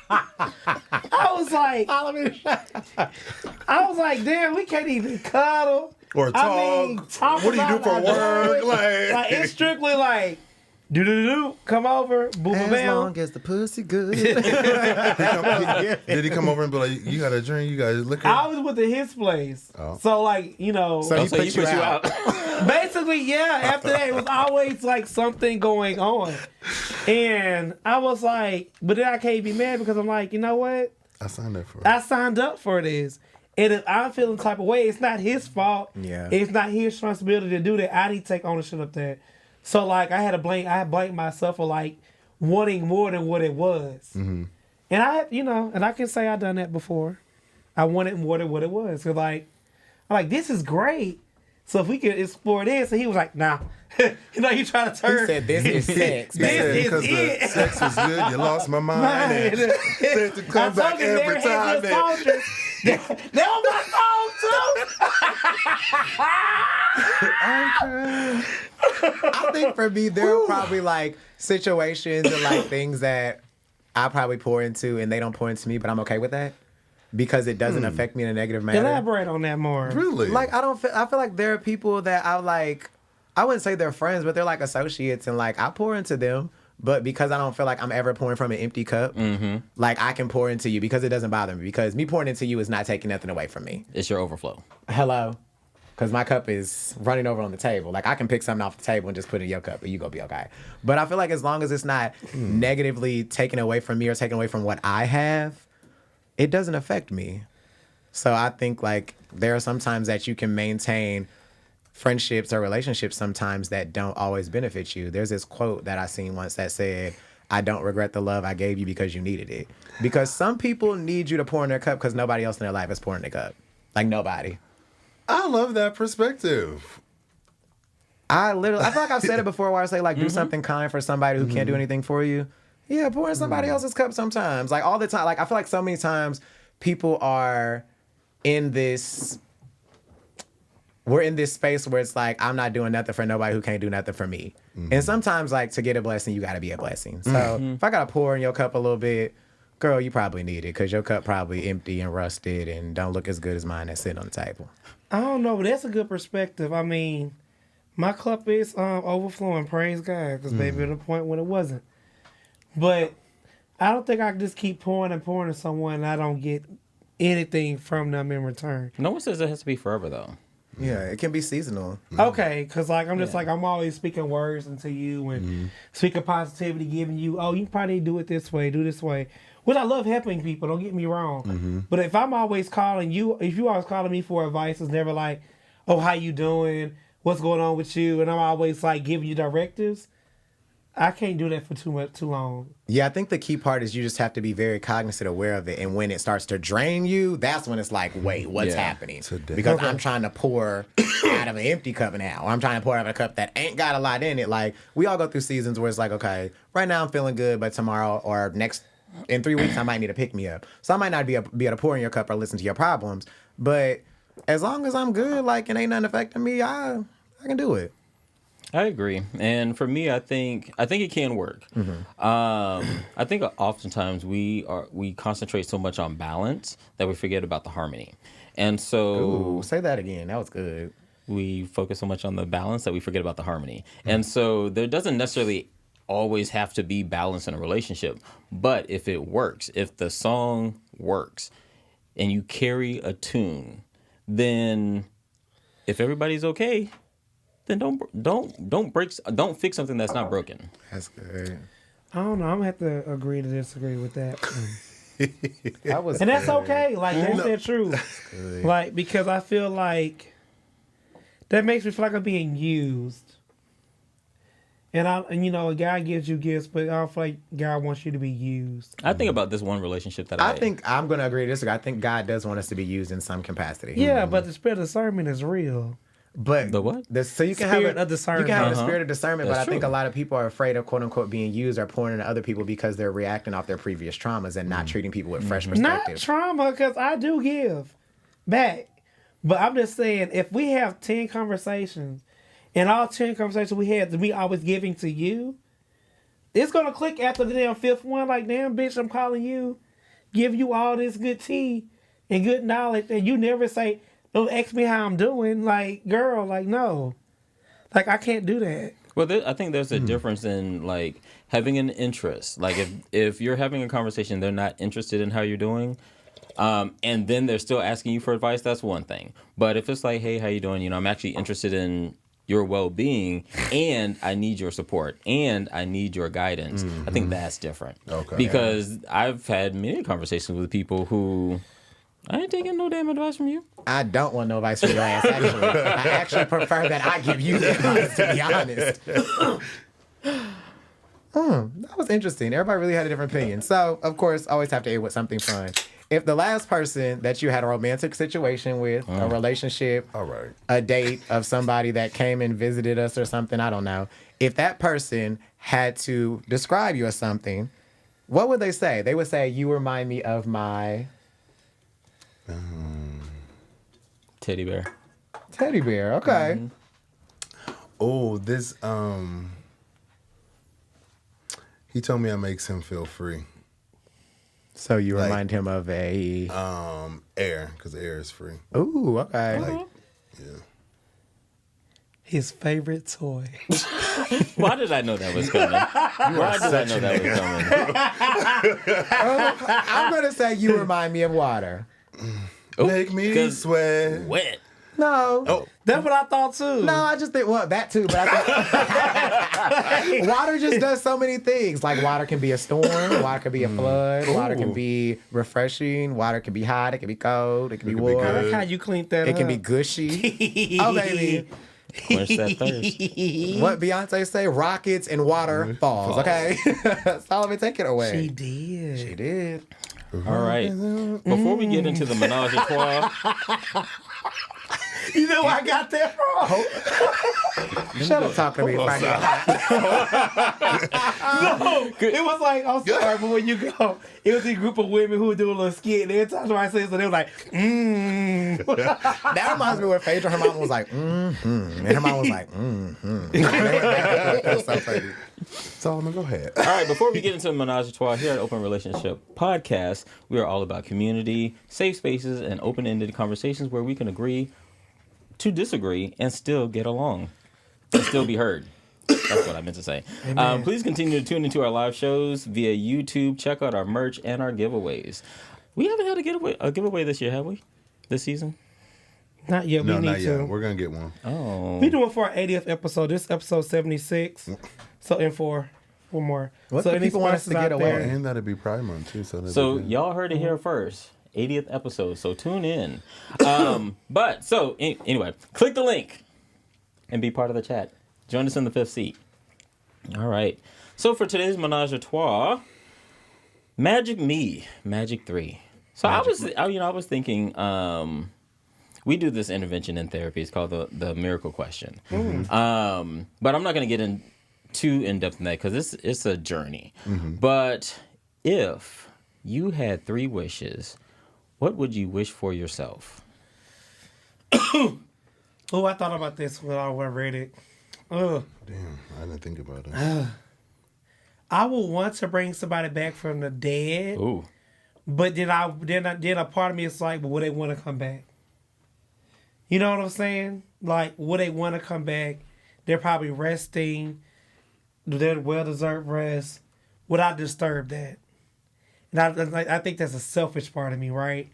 I was like, damn, we can't even cuddle Or talk. I mean, talk What do you do about for our work? joy. Like it's strictly like, do, come over, boom, As bam. long as the pussy good. Did he come over and be like, you got a drink? You got a liquor? I was with his place. Oh. So like, So he put you out. basically, yeah, after that, it was always like something going on. And I was like, but then I can't be mad because I'm like, you know what? I signed up for it. I signed up for this. And if I'm feeling the type of way, it's not his fault. Yeah. It's not his responsibility to do that. I need to take ownership of that. So like I blamed myself for like wanting more than what it was. Mm-hmm. And I can say I've done that before. I wanted more than what it was. Cause I'm like, this is great. So if we could explore this, and he was like, nah. You try to turn. He said, "This is sex." This baby." is Because the it. sex was good, you lost my mind. And said to come back every time. That was my phone too. I think for me, there are probably like situations and like things that I probably pour into and they don't pour into me, but I'm okay with that because it doesn't affect me in a negative manner. Elaborate on that more. Really? Like I feel like there are people that I wouldn't say they're friends, but they're like associates and like I pour into them. But because I don't feel like I'm ever pouring from an empty cup, like I can pour into you because it doesn't bother me. Because me pouring into you is not taking nothing away from me. It's your overflow. Hello? Because my cup is running over on the table. Like I can pick something off the table and just put it in your cup and you gonna be okay. But I feel like as long as it's not negatively taken away from me or taken away from what I have, it doesn't affect me. So I think like there are some times that you can maintain friendships or relationships sometimes that don't always benefit you. There's this quote that I seen once that said, I don't regret the love I gave you because you needed it. Because some people need you to pour in their cup because nobody else in their life is pouring their cup. Like, nobody. I love that perspective. I feel like I've said it before where I say, like, do something kind for somebody who can't do anything for you. Yeah, pour in somebody else's cup sometimes. Like, all the time. Like, I feel like so many times people are in this... We're in this space where it's like, I'm not doing nothing for nobody who can't do nothing for me. And sometimes, like, to get a blessing, you got to be a blessing. So if I got to pour in your cup a little bit, girl, you probably need it because your cup probably empty and rusted and don't look as good as mine that's sitting on the table. I don't know, but that's a good perspective. I mean, my cup is overflowing, praise God, because maybe at a point when it wasn't. But I don't think I can just keep pouring and pouring to someone and I don't get anything from them in return. No one says it has to be forever, though. Yeah, it can be seasonal. Okay, because like I'm just like, I'm always speaking words into you and speaking positivity, giving you, oh, you probably need to do it this way, do this way. Which I love helping people, don't get me wrong. But if I'm always calling you, if you always calling me for advice, it's never like, oh, how you doing? What's going on with you? And I'm always like giving you directives. I can't do that for too long. Yeah, I think the key part is you just have to be very cognizant, aware of it. And when it starts to drain you, that's when it's like, wait, what's happening? Because I'm trying to pour out of an empty cup now. Or I'm trying to pour out of a cup that ain't got a lot in it. Like, we all go through seasons where it's like, okay, right now I'm feeling good, but tomorrow or in 3 weeks, I might need a pick-me-up. So I might not be able to pour in your cup or listen to your problems. But as long as I'm good, like, and ain't nothing affecting me, I can do it. I agree, and for me, I think it can work. I think oftentimes we concentrate so much on balance that we forget about the harmony, and so Ooh, say that again. That was good. We focus so much on the balance that we forget about the harmony, and so there doesn't necessarily always have to be balance in a relationship, but if it works, if the song works, and you carry a tune, then if everybody's okay, then don't fix something that's not broken. That's good. I don't know. I'm gonna have to agree to disagree with that. That was And that's good. okay. Like, that's the truth. Like, because I feel like that makes me feel like I'm being used. And you know, God gives you gifts, but I don't feel like God wants you to be used. I think about this one relationship that I think I'm going to agree to disagree. I think God does want us to be used in some capacity. Yeah, but the spirit of discernment is real. But the what? So you can Spirit have of discernment. You can have the spirit of discernment, That's but I think true. a lot of people are afraid of quote unquote being used or pouring into other people because they're reacting off their previous traumas and not treating people with fresh Not perspective. trauma, because I do give back. But I'm just saying, if we have 10 conversations, and all 10 conversations we had to be always giving to you, it's going to click after the damn fifth one, like, damn, bitch, I'm calling you, give you all this good tea and good knowledge, and you never say, don't ask me how I'm doing. Like, girl, like, no. Like, I can't do that. Well, I think there's a difference in, like, having an interest. Like, if you're having a conversation, they're not interested in how you're doing, and then they're still asking you for advice, that's one thing. But if it's like, hey, how you doing? You know, I'm actually interested in your well-being, and I need your support, and I need your guidance. I think that's different. Okay. Because I've had many conversations with people who, I ain't taking no damn advice from you. I don't want no advice from your ass, actually. I actually prefer that I give you the advice, to be honest. That was interesting. Everybody really had a different opinion. So, of course, always have to end with something fun. If the last person that you had a romantic situation with, a relationship, All right. a date of somebody that came and visited us or something, I don't know. If that person had to describe you as something, what would they say? They would say, you remind me of my... Teddy bear. Teddy bear, okay. Oh, this he told me I makes him feel free. So you Like, remind him of a... Air, because air is free. Ooh, okay. Like, yeah. His favorite toy. Why did I know that was coming? Why did I know that was coming? I'm going to say you remind me of water. Make me 'cause sweat. Wet. No. Oh, That's what I thought, too. No, I just think, well, that too, but I think water just does so many things. Like, water can be a storm, water can be a flood, water can be refreshing, water can be hot, it can be cold, it can be could be warm, good. I like how you cleaned that it up. can be gushy. Oh, baby. Quench that thirst. What Beyonce say? Rockets and waterfalls. Okay, Solomon, take it away. She did. She did. All right. Before we get into the menage a trois, You know where I got that from? Shut up talking to me, Frank. No, it was like, I'm sorry, but when you go, it was a group of women who were doing a little skit, and every time somebody said something, they were like, That reminds me when Phaedra, her mom was like, and her mom was like, That's so funny. Solomon, go ahead. all right, before we get into the menage a trois here at Open Relationship Podcast, we are all about community, safe spaces, and open-ended conversations where we can agree to disagree and still get along and still be heard. That's what I meant to say. Please continue to tune into our live shows via YouTube. Check out our merch and our giveaways. We haven't had a giveaway this year, have we? This season? not yet. No, We not need yet. to. We're gonna get one. Oh. We doing for our 80th episode. This episode 76. So, and for one more. What so do any people want us to sponsors get out away? there- And that'd be Pride Month too. So y'all heard it here first. 80th episode. So tune in. Anyway, click the link and be part of the chat. Join us in the fifth seat. All right. So for today's menage a trois, Magic 3. So I was thinking, we do this intervention in therapy. It's called the miracle question. But I'm not going to get in too in depth in that because it's a journey. But if you had 3 wishes, what would you wish for yourself? Oh, I thought about this when I read it. Damn, I didn't think about it. I would want to bring somebody back from the dead, Ooh. but then a part of me is like, but would they want to come back? You know what I'm saying? Like, would they want to come back? They're probably resting. They're well-deserved rest. Would I disturb that? And I think that's a selfish part of me, right?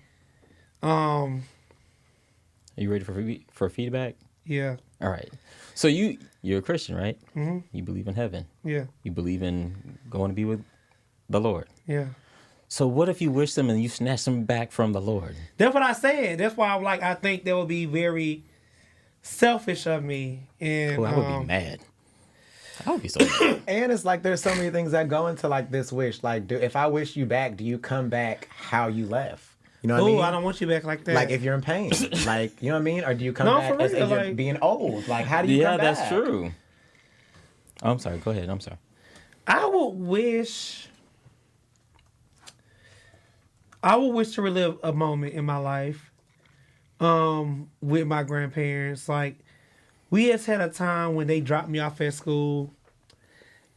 Are you ready for feedback? Yeah, All right. So you're a Christian, right? Mm-hmm. You believe in heaven. yeah, You believe in going to be with the Lord. yeah. So what if you wish them and you snatch them back from the Lord? That's what I said. That's why I'm like, I think that would be very selfish of me. And Oh, I would be mad. I would be so mad. And it's like there's so many things that go into like this wish. Like, if I wish you back, do you come back how you left? You know what I mean? I don't want you back like that. Like if you're in pain, like you know what I mean, or do you come No, back for as real, you're like- being old? Like how do you Yeah, come back? that's true. Oh, I'm sorry. Go ahead. I'm sorry. I would wish to relive a moment in my life with my grandparents. Like, we just had a time when they dropped me off at school,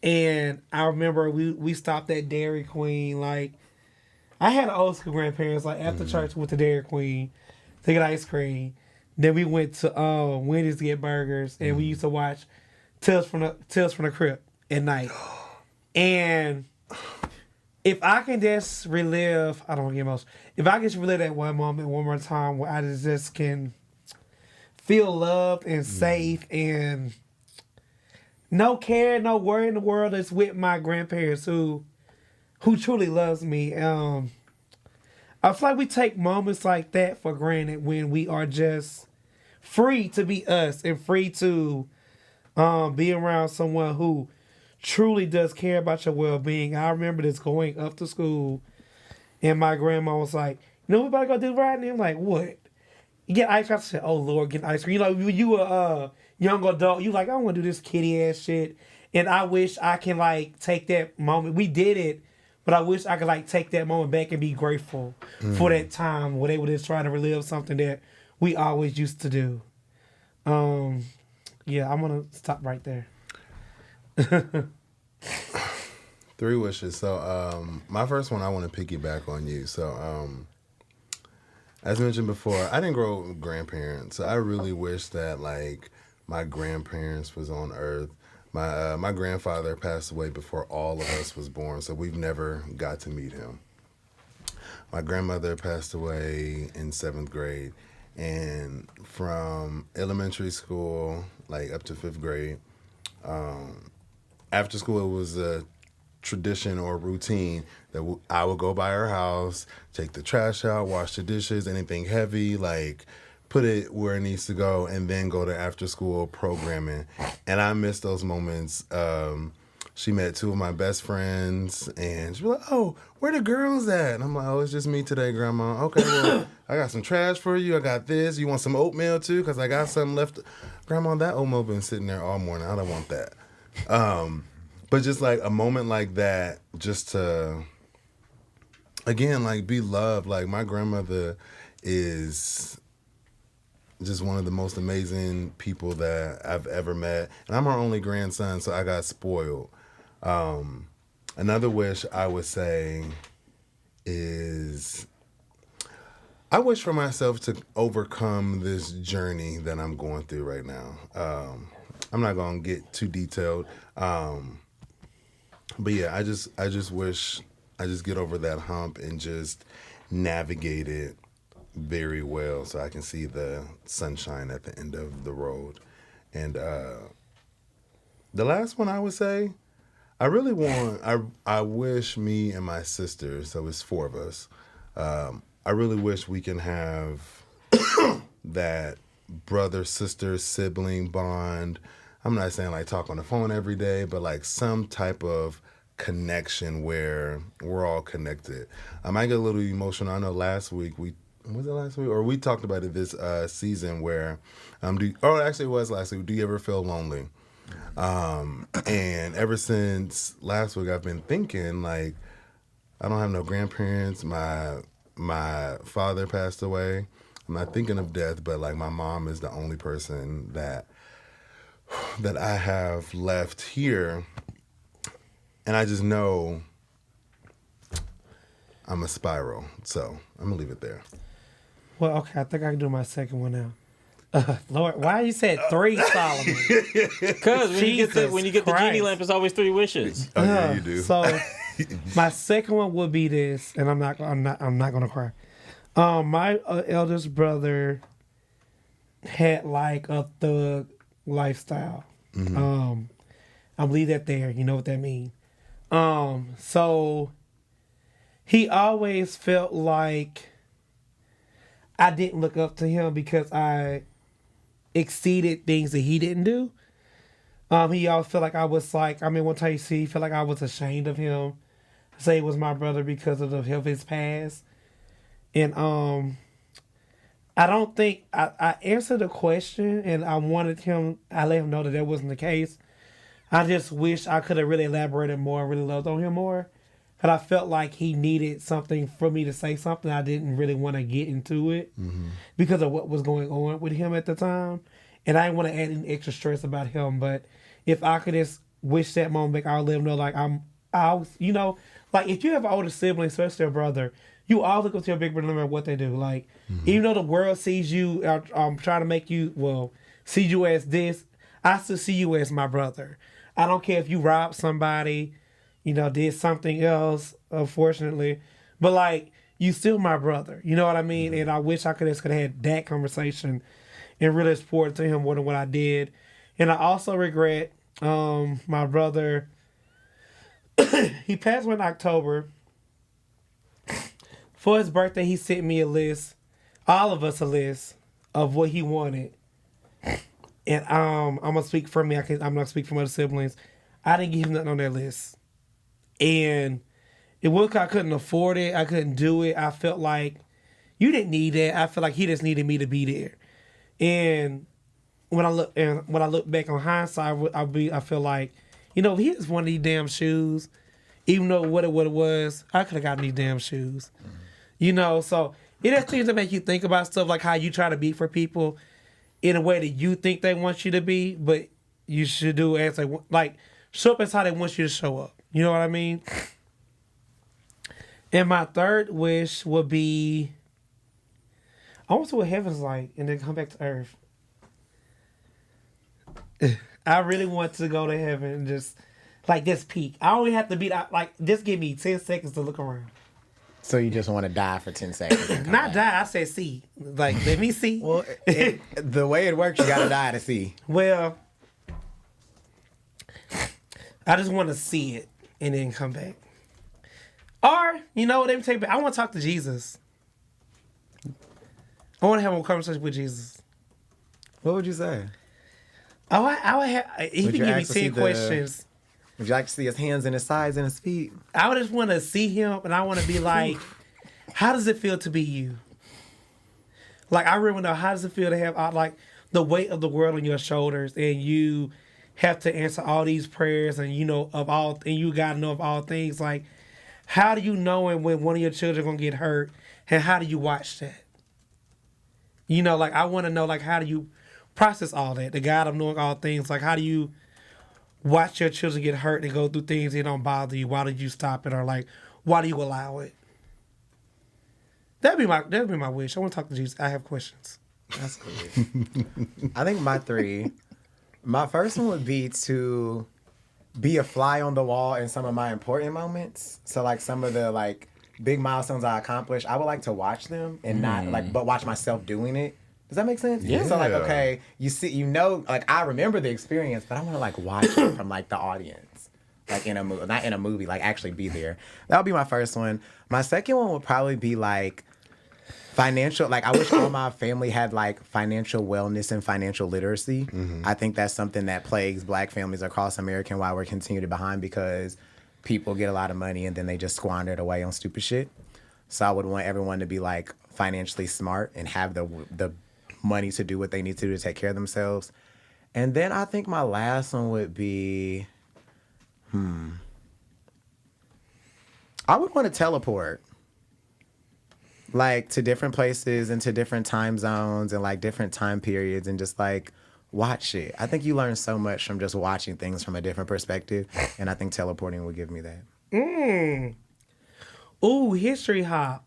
and I remember we stopped at Dairy Queen. Like, I had old school grandparents. Like, after church, went to Dairy Queen to get ice cream. Then we went to Wendy's to get burgers, and we used to watch Tales from the Crypt at night. And if I can just relive, I don't want to get emotional. If I can just relive that one moment one more time where I just can feel loved and safe and no care, no worry in the world, is with my grandparents who truly loves me. I feel like we take moments like that for granted when we are just free to be us and free to be around someone who truly does care about your well-being. I remember this going up to school, and my grandma was like, "You know what we about to go do, Rodney?" I'm like, "What?" You get ice cream. I said, "Oh Lord, get ice cream." You know, you a young adult, you like, I don't want to do this kitty ass shit, and I wish I can like take that moment. We did it, but I wish I could like take that moment back and be grateful for that time where they were just trying to relive something that we always used to do. Yeah, I'm gonna stop right there. 3 wishes. So, my first one, I want to piggyback on you. So, as mentioned before, I didn't grow up with grandparents. So I really wish that like my grandparents was on Earth. My grandfather passed away before all of us was born, so we've never got to meet him. My grandmother passed away in 7th grade, and from elementary school, like up to 5th grade, after school it was a tradition or routine that I would go by her house, take the trash out, wash the dishes, anything heavy, like put it where it needs to go, and then go to after school programming. And I miss those moments. She met two of my best friends, and she was like, "Oh, where the girls at?" And I'm like, "Oh, it's just me today, Grandma." "Okay, well, I got some trash for you. I got this. You want some oatmeal too? Because I got something left." "Grandma, that oatmeal been sitting there all morning. I don't want that." But just like a moment like that, just to, again, like be loved. Like my grandmother is just one of the most amazing people that I've ever met. And I'm her only grandson, so I got spoiled. Another wish I would say is I wish for myself to overcome this journey that I'm going through right now. I'm not going to get too detailed. But yeah, I just wish I just get over that hump and just navigate it very well so I can see the sunshine at the end of the road. And the last one I would say, I wish me and my sister, so it's four of us, I really wish we can have that brother, sister, sibling bond. I'm not saying like talk on the phone every day, but like some type of connection where we're all connected. I might get a little emotional. I know last week we talked about it this season where actually it was last week. Do you ever feel lonely? And ever since last week, I've been thinking like I don't have no grandparents. My father passed away. I'm not thinking of death, but like my mom is the only person that I have left here, and I just know I'm a spiral. So I'm gonna leave it there. Well, okay, I think I can do my second one now. Lord, why you said 3, Solomon? Because when you get the genie Christ. lamp, it's always 3 wishes. Oh yeah, you do. So my second one would be this, and I'm not gonna cry. My eldest brother had like a thug lifestyle. I'll leave that there. You know what that means. So he always felt like I didn't look up to him because I exceeded things that he didn't do. He always felt like I was like, one time he felt like I was ashamed of him. Say it was my brother because of his past. And I don't think I answered the question, and I let him know that wasn't the case. I just wish I could have really elaborated more and really loved on him more. But I felt like he needed something for me to say something. I didn't really want to get into it because of what was going on with him at the time. And I didn't want to add any extra stress about him. But if I could just wish that moment back, I would let him know, like, like if you have an older sibling, especially a brother, you all look up to your big brother no matter what they do. Like, even though the world sees you, trying to make you, see you as this, I still see you as my brother. I don't care if you robbed somebody, did something else, unfortunately. But, like, you still my brother. You know what I mean? And I wish I could have had that conversation and really support to him more than what I did. And I also regret my brother. He passed away in October. For his birthday, he sent me a list, all of us a list, of what he wanted. And I'm going to speak for me. I'm not going to speak for my other siblings. I didn't give him nothing on that list. And it was because I couldn't afford it. I couldn't do it. I felt like you didn't need that. I felt like he just needed me to be there. And when I look back on hindsight, I feel like, if he just wanted these damn shoes, even though what it was, I could have gotten these damn shoes. So it has things that make you think about stuff like how you try to be for people in a way that you think they want you to be, but you should do as they like show up as how they want you to show up. You know what I mean? And my third wish would be I want to see what heaven's like and then come back to earth. I really want to go to heaven and just peek. I only have to be like just give me 10 seconds to look around. So you just want to die for 10 seconds? Not die. I said see. Like, let me see. Well, the way it works, you got to die to see. Well, I just want to see it and then come back. Or, let me take back. I want to talk to Jesus. I want to have a conversation with Jesus. What would you say? Oh, I would have. He Would can you give me actually 10 questions. Would you like to see his hands and his sides and his feet? I would just want to see him, and I want to be like, how does it feel to be you? Like, I really want to know, how does it feel to have like the weight of the world on your shoulders, and you have to answer all these prayers, and you gotta know of all things. Like, how do you know when one of your children gonna get hurt, and how do you watch that? Like, I want to know, like, how do you process all that? The God of knowing all things. Like, how do you watch your children get hurt and go through things that don't bother you? Why did you stop it? Or, like, why do you allow it? That'd be my wish. I want to talk to Jesus. I have questions. That's cool. I think my first one would be to be a fly on the wall in some of my important moments. So, like, some of the, like, big milestones I accomplished, I would like to watch them and not, like, but watch myself doing it. Does that make sense? Yeah. So, like, okay, like, I remember the experience, but I want to, like, watch it from, like, the audience. Like, in a movie, not in a movie, like, actually be there. That would be my first one. My second one would probably be, like, financial. Like, I wish all my family had, like, financial wellness and financial literacy. Mm-hmm. I think that's something that plagues Black families across America and why we're continued behind, because people get a lot of money and then they just squander it away on stupid shit. So I would want everyone to be, like, financially smart and have the money to do what they need to do to take care of themselves. And then I think my last one would be, I would want to teleport, like, to different places and to different time zones and, like, different time periods, and just, like, watch it. I think you learn so much from just watching things from a different perspective, and I think teleporting would give me that. Ooh, history hop.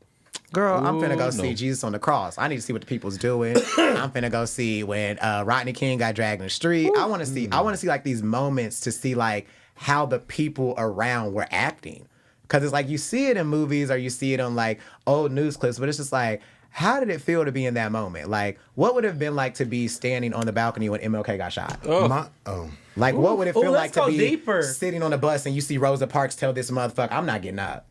Girl, I'm finna go see Jesus on the cross. I need to see what the people's doing. I'm finna go see when Rodney King got dragged in the street. I want to see like these moments to see, like, how the people around were acting. Because it's like you see it in movies or you see it on, like, old news clips, but it's just like, how did it feel to be in that moment? Like, what would it have been like to be standing on the balcony when MLK got shot? Like, what would it feel like to be sitting on a bus and you see Rosa Parks tell this motherfucker, I'm not getting up?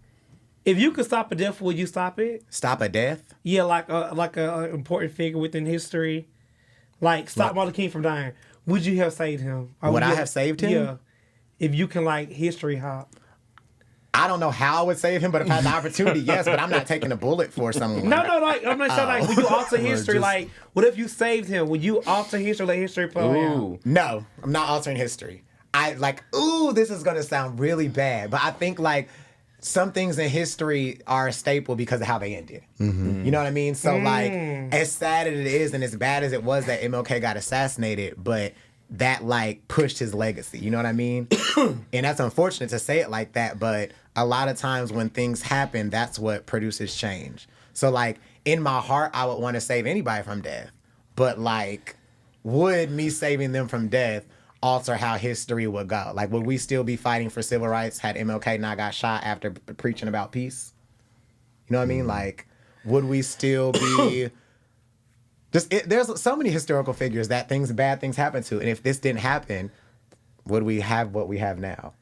If you could stop a death, would you stop it? Stop a death? Yeah, like a important figure within history. Like, stop Martin King from dying. Would you have saved him? Would I have saved him? Yeah. If you can, like, history hop. I don't know how I would save him, but if I had the opportunity, yes, but I'm not taking a bullet for someone. No, like, I'm not saying, like, would you alter history? Like, what if you saved him? Would you alter history, let history play out? No, I'm not altering history. This is going to sound really bad, but I think, like, some things in history are a staple because of how they ended. Mm-hmm. You know what I mean? So, like, as sad as it is and as bad as it was that MLK got assassinated, but that, like, pushed his legacy. You know what I mean? And that's unfortunate to say it like that, but a lot of times when things happen, that's what produces change. So, like, in my heart, I would want to save anybody from death. But, like, would me saving them from death alter how history would go? Like, would we still be fighting for civil rights had MLK not got shot after preaching about peace? You know what I mean? Like, would we still be... there's so many historical figures that bad things happen to, and if this didn't happen, would we have what we have now?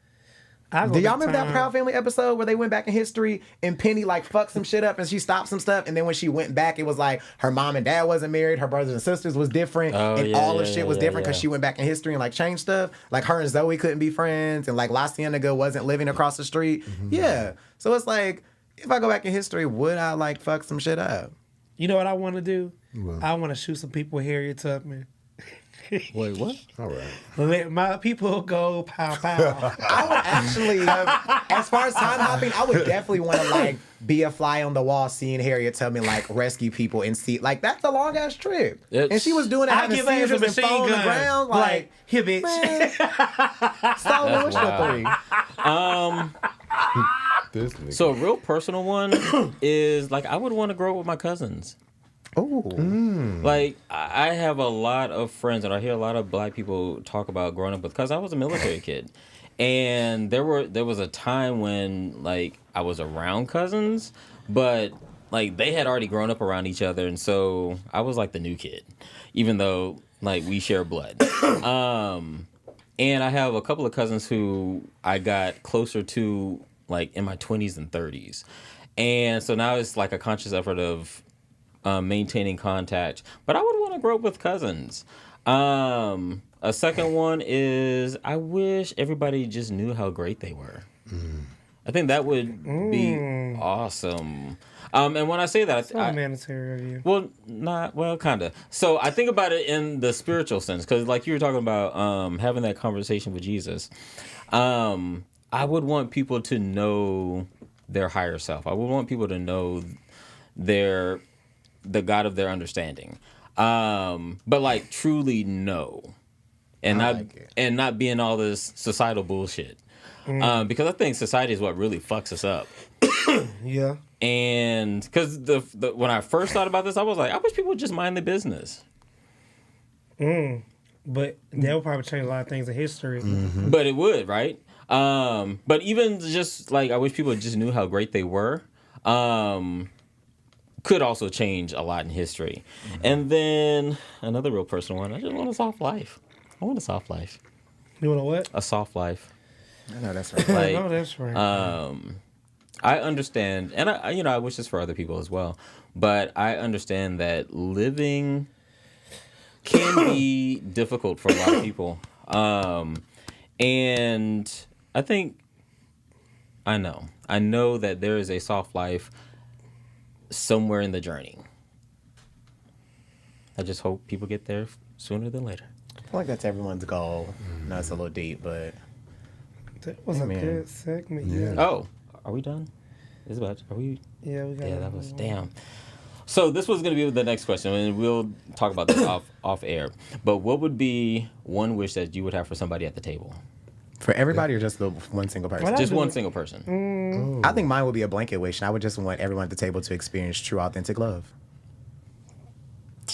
Do y'all remember that Proud Family episode where they went back in history and Penny, like, fucked some shit up and she stopped some stuff, and then when she went back, it was like her mom and dad wasn't married, her brothers and sisters was different, all the shit was different because she went back in history and, like, changed stuff. Like, her and Zoe couldn't be friends, and, like, La Cienega wasn't living across the street. Mm-hmm. Yeah. So it's like, if I go back in history, would I, like, fuck some shit up? You know what I want to do? Well, I want to shoot some people with Harriet Tubman. Wait, what? All right. Let my people go pow pow. I would actually, as far as time hopping, I would definitely want to, like, be a fly on the wall seeing Harriet Tubman, like, rescue people and see, like, that's a long ass trip. And she was doing it, having seizures and falling on the ground. Like, here, bitch. So what's your three? So a real personal one is, like, I would want to grow up with my cousins. Oh, like, I have a lot of friends, and I hear a lot of Black people talk about growing up with, because I was a military kid, and there was a time when, like, I was around cousins, but, like, they had already grown up around each other, and so I was like the new kid, even though, like, we share blood. And I have a couple of cousins who I got closer to, like, in my 20s and 30s, and so now it's like a conscious effort of maintaining contact, but I would want to grow up with cousins. A second one is I wish everybody just knew how great they were. I think that would be awesome. And when I say that, So mandatory of you. well, kind of. So I think about it in the spiritual sense, because like you were talking about having that conversation with Jesus. I would want people to know their higher self. I would want people to know the God of their understanding, but like truly know, and not being all this societal bullshit. Because I think society is what really fucks us up. Yeah. And because when I first thought about this, I was like, I wish people would just mind their business. But that would probably change a lot of things in history. But it would, right? But even just like, I wish people just knew how great they were. Could also change a lot in history. And then another real personal one, I just want a soft life. I want a soft life. You want a what? A soft life. I know that's right. Like, No, that's right. I understand, and I wish this for other people as well, but I understand that living can be difficult for a lot of people. And I know that there is a soft life somewhere in the journey. I just hope people get there sooner than later. I feel like that's everyone's goal. No, it's a little deep, but That was a good segment. Yeah. Oh, are we done? Are we? Yeah, we got. Yeah, that was damn. So this was going to be the next question, and we'll talk about this off air. But what would be one wish that you would have for somebody at the table? for everybody or just the one single person? Well, Just one single person. I think mine would be a blanket wish, and I would just want everyone at the table to experience true, authentic love.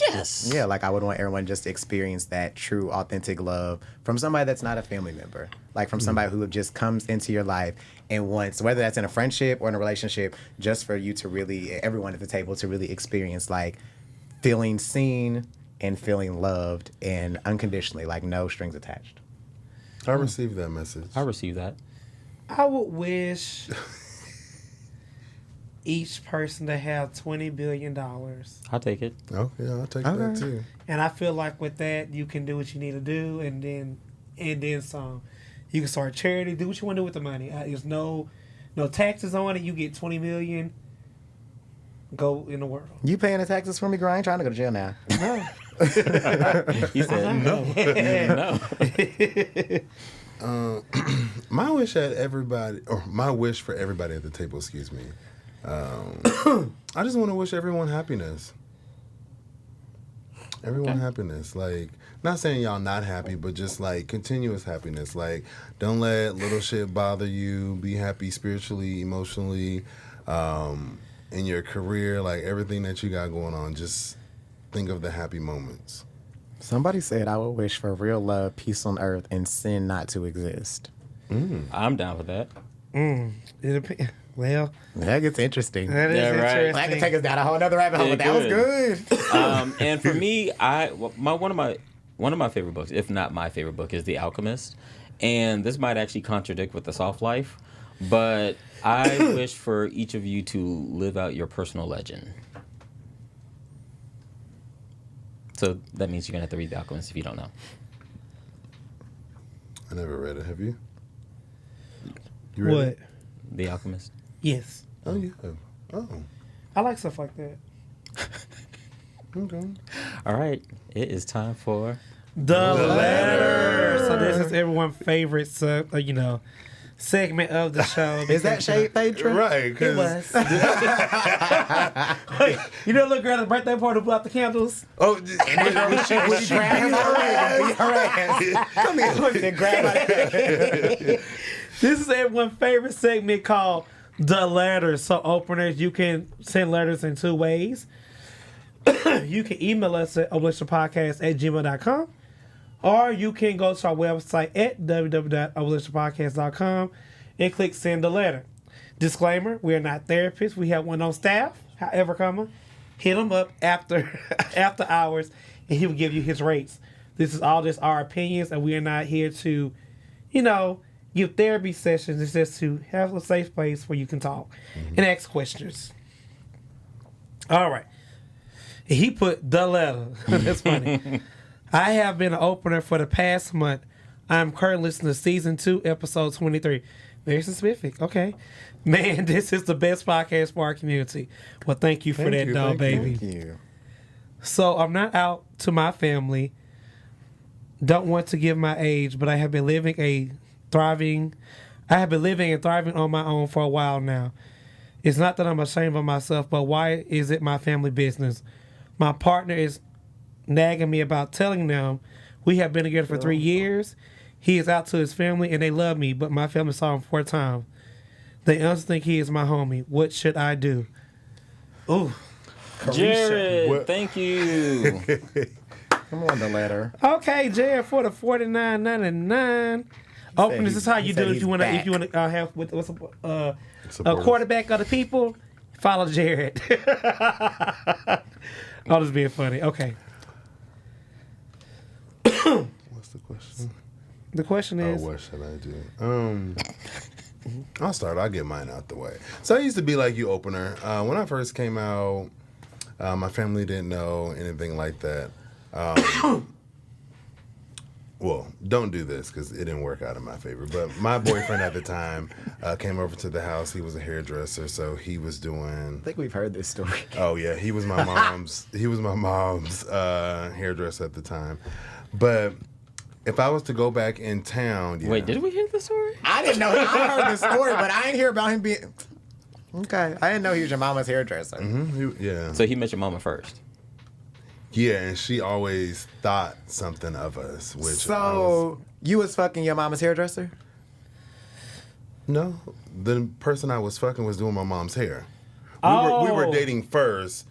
Yes. Yeah, like I would want everyone just to experience that true, authentic love from somebody that's not a family member. Like from somebody who just comes into your life and wants, whether that's in a friendship or in a relationship, just for you to really, everyone at the table to really experience like feeling seen and feeling loved and unconditionally, like no strings attached. I received that message. I received that. I would wish each person to have $20 billion. I'll take it. Oh, yeah, I'll take that too. And I feel like with that, you can do what you need to do, and then some. You can start a charity, do what you want to do with the money. There's no taxes on it. You get $20 million. Go in the world. You paying the taxes for me, girl? I ain't trying to go to jail now. No. You said no. No. My wish for everybody at the table, excuse me. I just want to wish everyone happiness. Happiness. Like, not saying y'all not happy, but just like continuous happiness. Like, don't let little shit bother you. Be happy spiritually, emotionally, in your career, like everything that you got going on. Just think of the happy moments. Somebody said I would wish for real love, peace on earth, and sin not to exist. I'm down with that. Well, That gets interesting. that is Yeah, right. interesting. That could take us down a whole nother rabbit hole, It but that was good. And for me, one of my favorite books, if not my favorite book, is The Alchemist. And this might actually contradict with The Soft Life, but I wish for each of you to live out your personal legend. So that means you're gonna have to read The Alchemist if you don't know. I never read it. Have you? You read What? it? The Alchemist. Yes. Oh, yeah. Oh, I like stuff like that. okay. All right, it is time for The letter. So this is everyone's favorite, segment of the show. Is that shade patron? Right, It because was. Wait, you know, little girl at the birthday party blew out the candles. oh, Would she grab her ass? Come here. And grab her. This is everyone's favorite segment called The Letter. So, openers, you can send letters in two ways. You can email us at openrelationshippodcast@gmail.com, or you can go to our website at www.openrelationshippodcast.com and click Send a Letter. Disclaimer, we are not therapists. We have one on staff. However, hit him up after hours, and he will give you his rates. This is all just our opinions, and we are not here to, give therapy sessions. It's just to have a safe place where you can talk and ask questions. All right. He put the letter. That's funny. I have been an opener for the past month. I'm currently listening to season 2, episode 23. Very specific. Okay. Man, this is the best podcast for our community. Well, thank you for that, dog, baby. Thank you. So I'm not out to my family. Don't want to give my age, but I have been living and thriving on my own for a while now. It's not that I'm ashamed of myself, but why is it my family business? My partner is nagging me about telling them we have been together for 3 years. He is out to his family and they love me, but my family saw him 4 times. They honestly think he is my homie. What should I do? Ooh. Jared, thank you. Come on, the letter. Okay, Jared, for the $49.99. Open. This is how you do it. If you want to have with what's a quarterback of the people, follow Jared. All this being funny. Okay. What's the question? The question is, what should I do? I'll start. I'll get mine out the way. So I used to be like you, opener. When I first came out, my family didn't know anything like that. Well, don't do this because it didn't work out in my favor. But my boyfriend at the time came over to the house. He was a hairdresser, so he was doing. I think we've heard this story. Oh yeah, he was my mom's. Hairdresser at the time. But if I was to go back in town, yeah. Wait, did we hear the story? I didn't know. I heard the story, but I didn't hear about him being. Okay, I didn't know he was your mama's hairdresser. Mm-hmm. Yeah. So he met your mama first. Yeah, and she always thought something of us, which So you was fucking your mama's hairdresser? No, the person I was fucking was doing my mom's hair. We Oh. were dating first,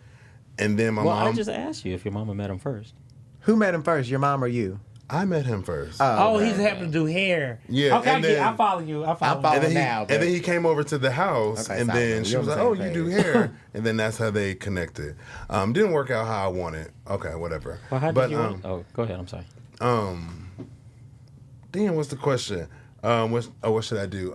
and then my Well, mom. I just asked you if your mama met him first. Who met him first, your mom or you? I met him first. oh, he's having to do hair. Yeah, Okay, and then- I follow you. I follow follow you. and then, now, but- and then he came over to the house, Okay, and sorry, then you're she on was the like, same "Oh, you do page." hair," and then that's how they connected. Didn't work out how I wanted. Okay, whatever. Well, how but did you? Oh, go ahead. I'm sorry. damn, what's the question? What should I do?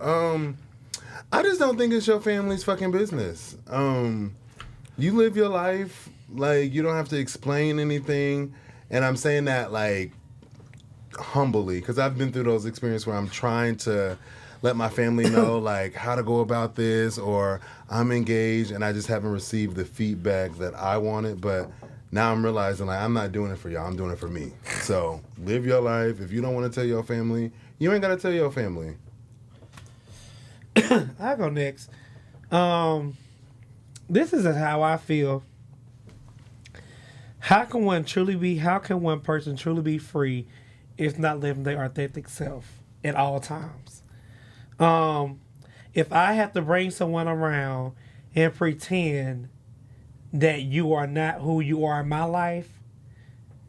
I just don't think it's your family's fucking business. You live your life, like, you don't have to explain anything, and I'm saying that, like, humbly, because I've been through those experiences where I'm trying to let my family know, like, how to go about this, or I'm engaged and I just haven't received the feedback that I wanted. But now I'm realizing, like, I'm not doing it for y'all, I'm doing it for me. So live your life. If you don't want to tell your family, you ain't got to tell your family. I'll go next. This is how I feel. How can one person truly be free if not living their authentic self at all times? If I have to bring someone around and pretend that you are not who you are in my life,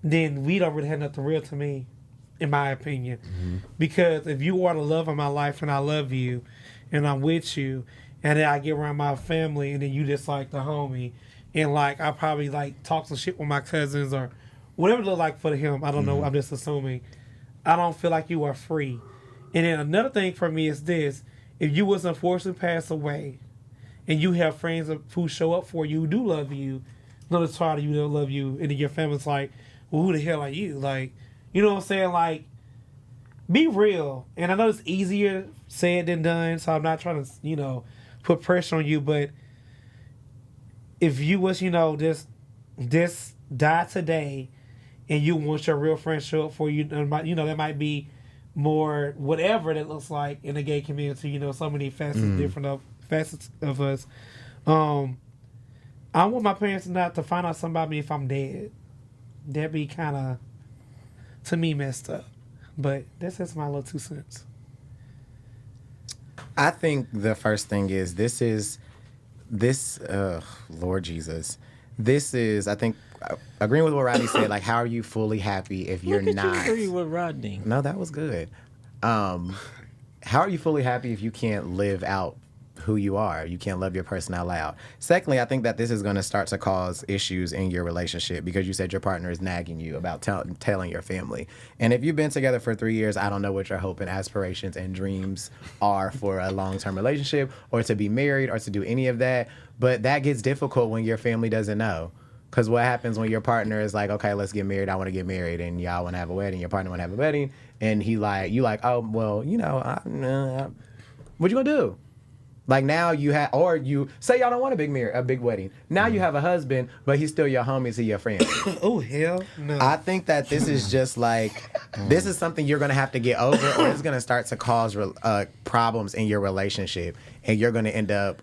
then we don't really have nothing real to me, in my opinion. Mm-hmm. Because if you are the love of my life and I love you and I'm with you, and then I get around my family and then you just like the homie, and like I probably like talk some shit with my cousins or whatever it look like for him, I don't know, I'm just assuming. I don't feel like you are free. And then another thing for me is this: if you was unfortunately pass away, and you have friends who show up for you, who do love you, notice part of you don't love you, and then your family's like, well, who the hell are you? Like, you know what I'm saying? Like, be real. And I know it's easier said than done, so I'm not trying to, put pressure on you, but if you was, this die today, and you want your real friends to show up for you, there might be more whatever that looks like in the gay community, so many facets, facets of us. I want my parents not to find out something about me if I'm dead. That'd be kind of, to me, messed up. But that's just my little 2 cents. I think the first thing is Lord Jesus. This is, I think, agreeing with what Rodney said, like, how are you fully happy if you're not? You agree with Rodney. No, that was good. How are you fully happy if you can't live out who you are? You can't love your person out loud. Secondly, I think that this is going to start to cause issues in your relationship because you said your partner is nagging you about telling your family. And if you've been together for 3 years, I don't know what your hope and aspirations and dreams are for a long-term relationship or to be married or to do any of that. But that gets difficult when your family doesn't know. Because what happens when your partner is like, okay, let's get married. I want to get married, and y'all want to have a wedding. Your partner want to have a wedding, and you like, oh well, what you gonna do? Like now you have, or you say y'all don't want a big wedding. Now you have a husband, but he's still your homie, to your friend. Oh hell no! I think that this is just like, this is something you're gonna have to get over, or it's gonna start to cause problems in your relationship, and you're gonna end up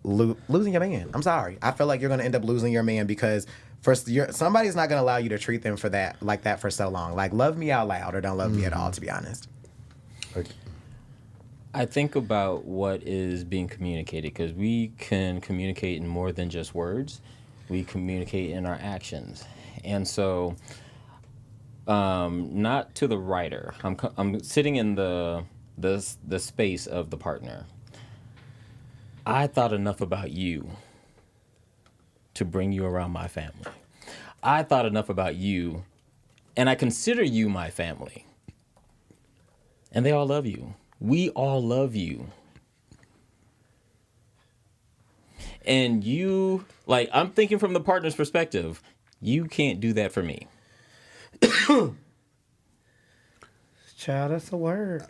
losing your man. I'm sorry. I feel like you're gonna end up losing your man because somebody's not gonna allow you to treat them for that like that for so long. Like, love me out loud or don't love me at all. To be honest. I think about what is being communicated, because we can communicate in more than just words. We communicate in our actions. And so, not to the writer. I'm sitting in the space of the partner. I thought enough about you to bring you around my family. I thought enough about you, and I consider you my family. And they all love you. We all love you. And you, like, I'm thinking from the partner's perspective, you can't do that for me. Child, that's a word.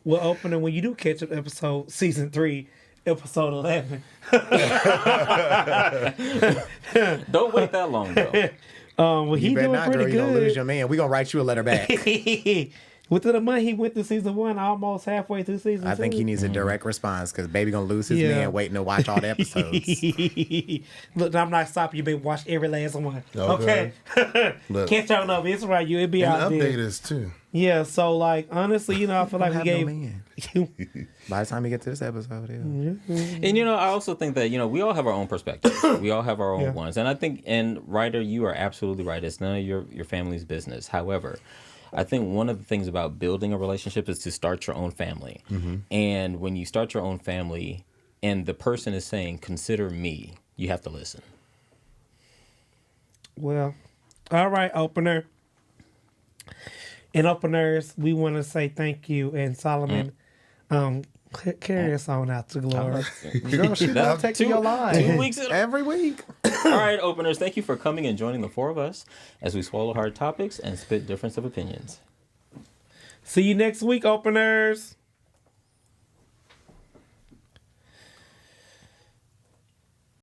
Well, opening when you do catch up episode season 3, episode 11. Don't wait that long, though. Well, he doing not, pretty girl, good. You're gonna lose your man. We gonna write you a letter back. Within a month, he went to season 1, almost halfway through season 2. I think he needs a direct response because baby gonna lose his man waiting to watch all the episodes. Look, I'm not stopping you, baby. Watch every last one. Okay. Look. Catch on up. It's right. It'll be out And there. update us too. Yeah. So, like, honestly, I feel like we gave. By the time we get to this episode, And, I also think that, we all have our own perspectives. We all have our own ones. And I think, and Ryder, you are absolutely right. It's none of your family's business. However, I think one of the things about building a relationship is to start your own family. Mm-hmm. And when you start your own family and the person is saying, consider me, you have to listen. Well, all right, opener. And openers, we want to say thank you. And Solomon, carry us on out to glory. Girl, she love taking your line. 2 weeks every week. All right, openers, thank you for coming and joining the 4 of us as we swallow hard topics and spit difference of opinions. See you next week, openers.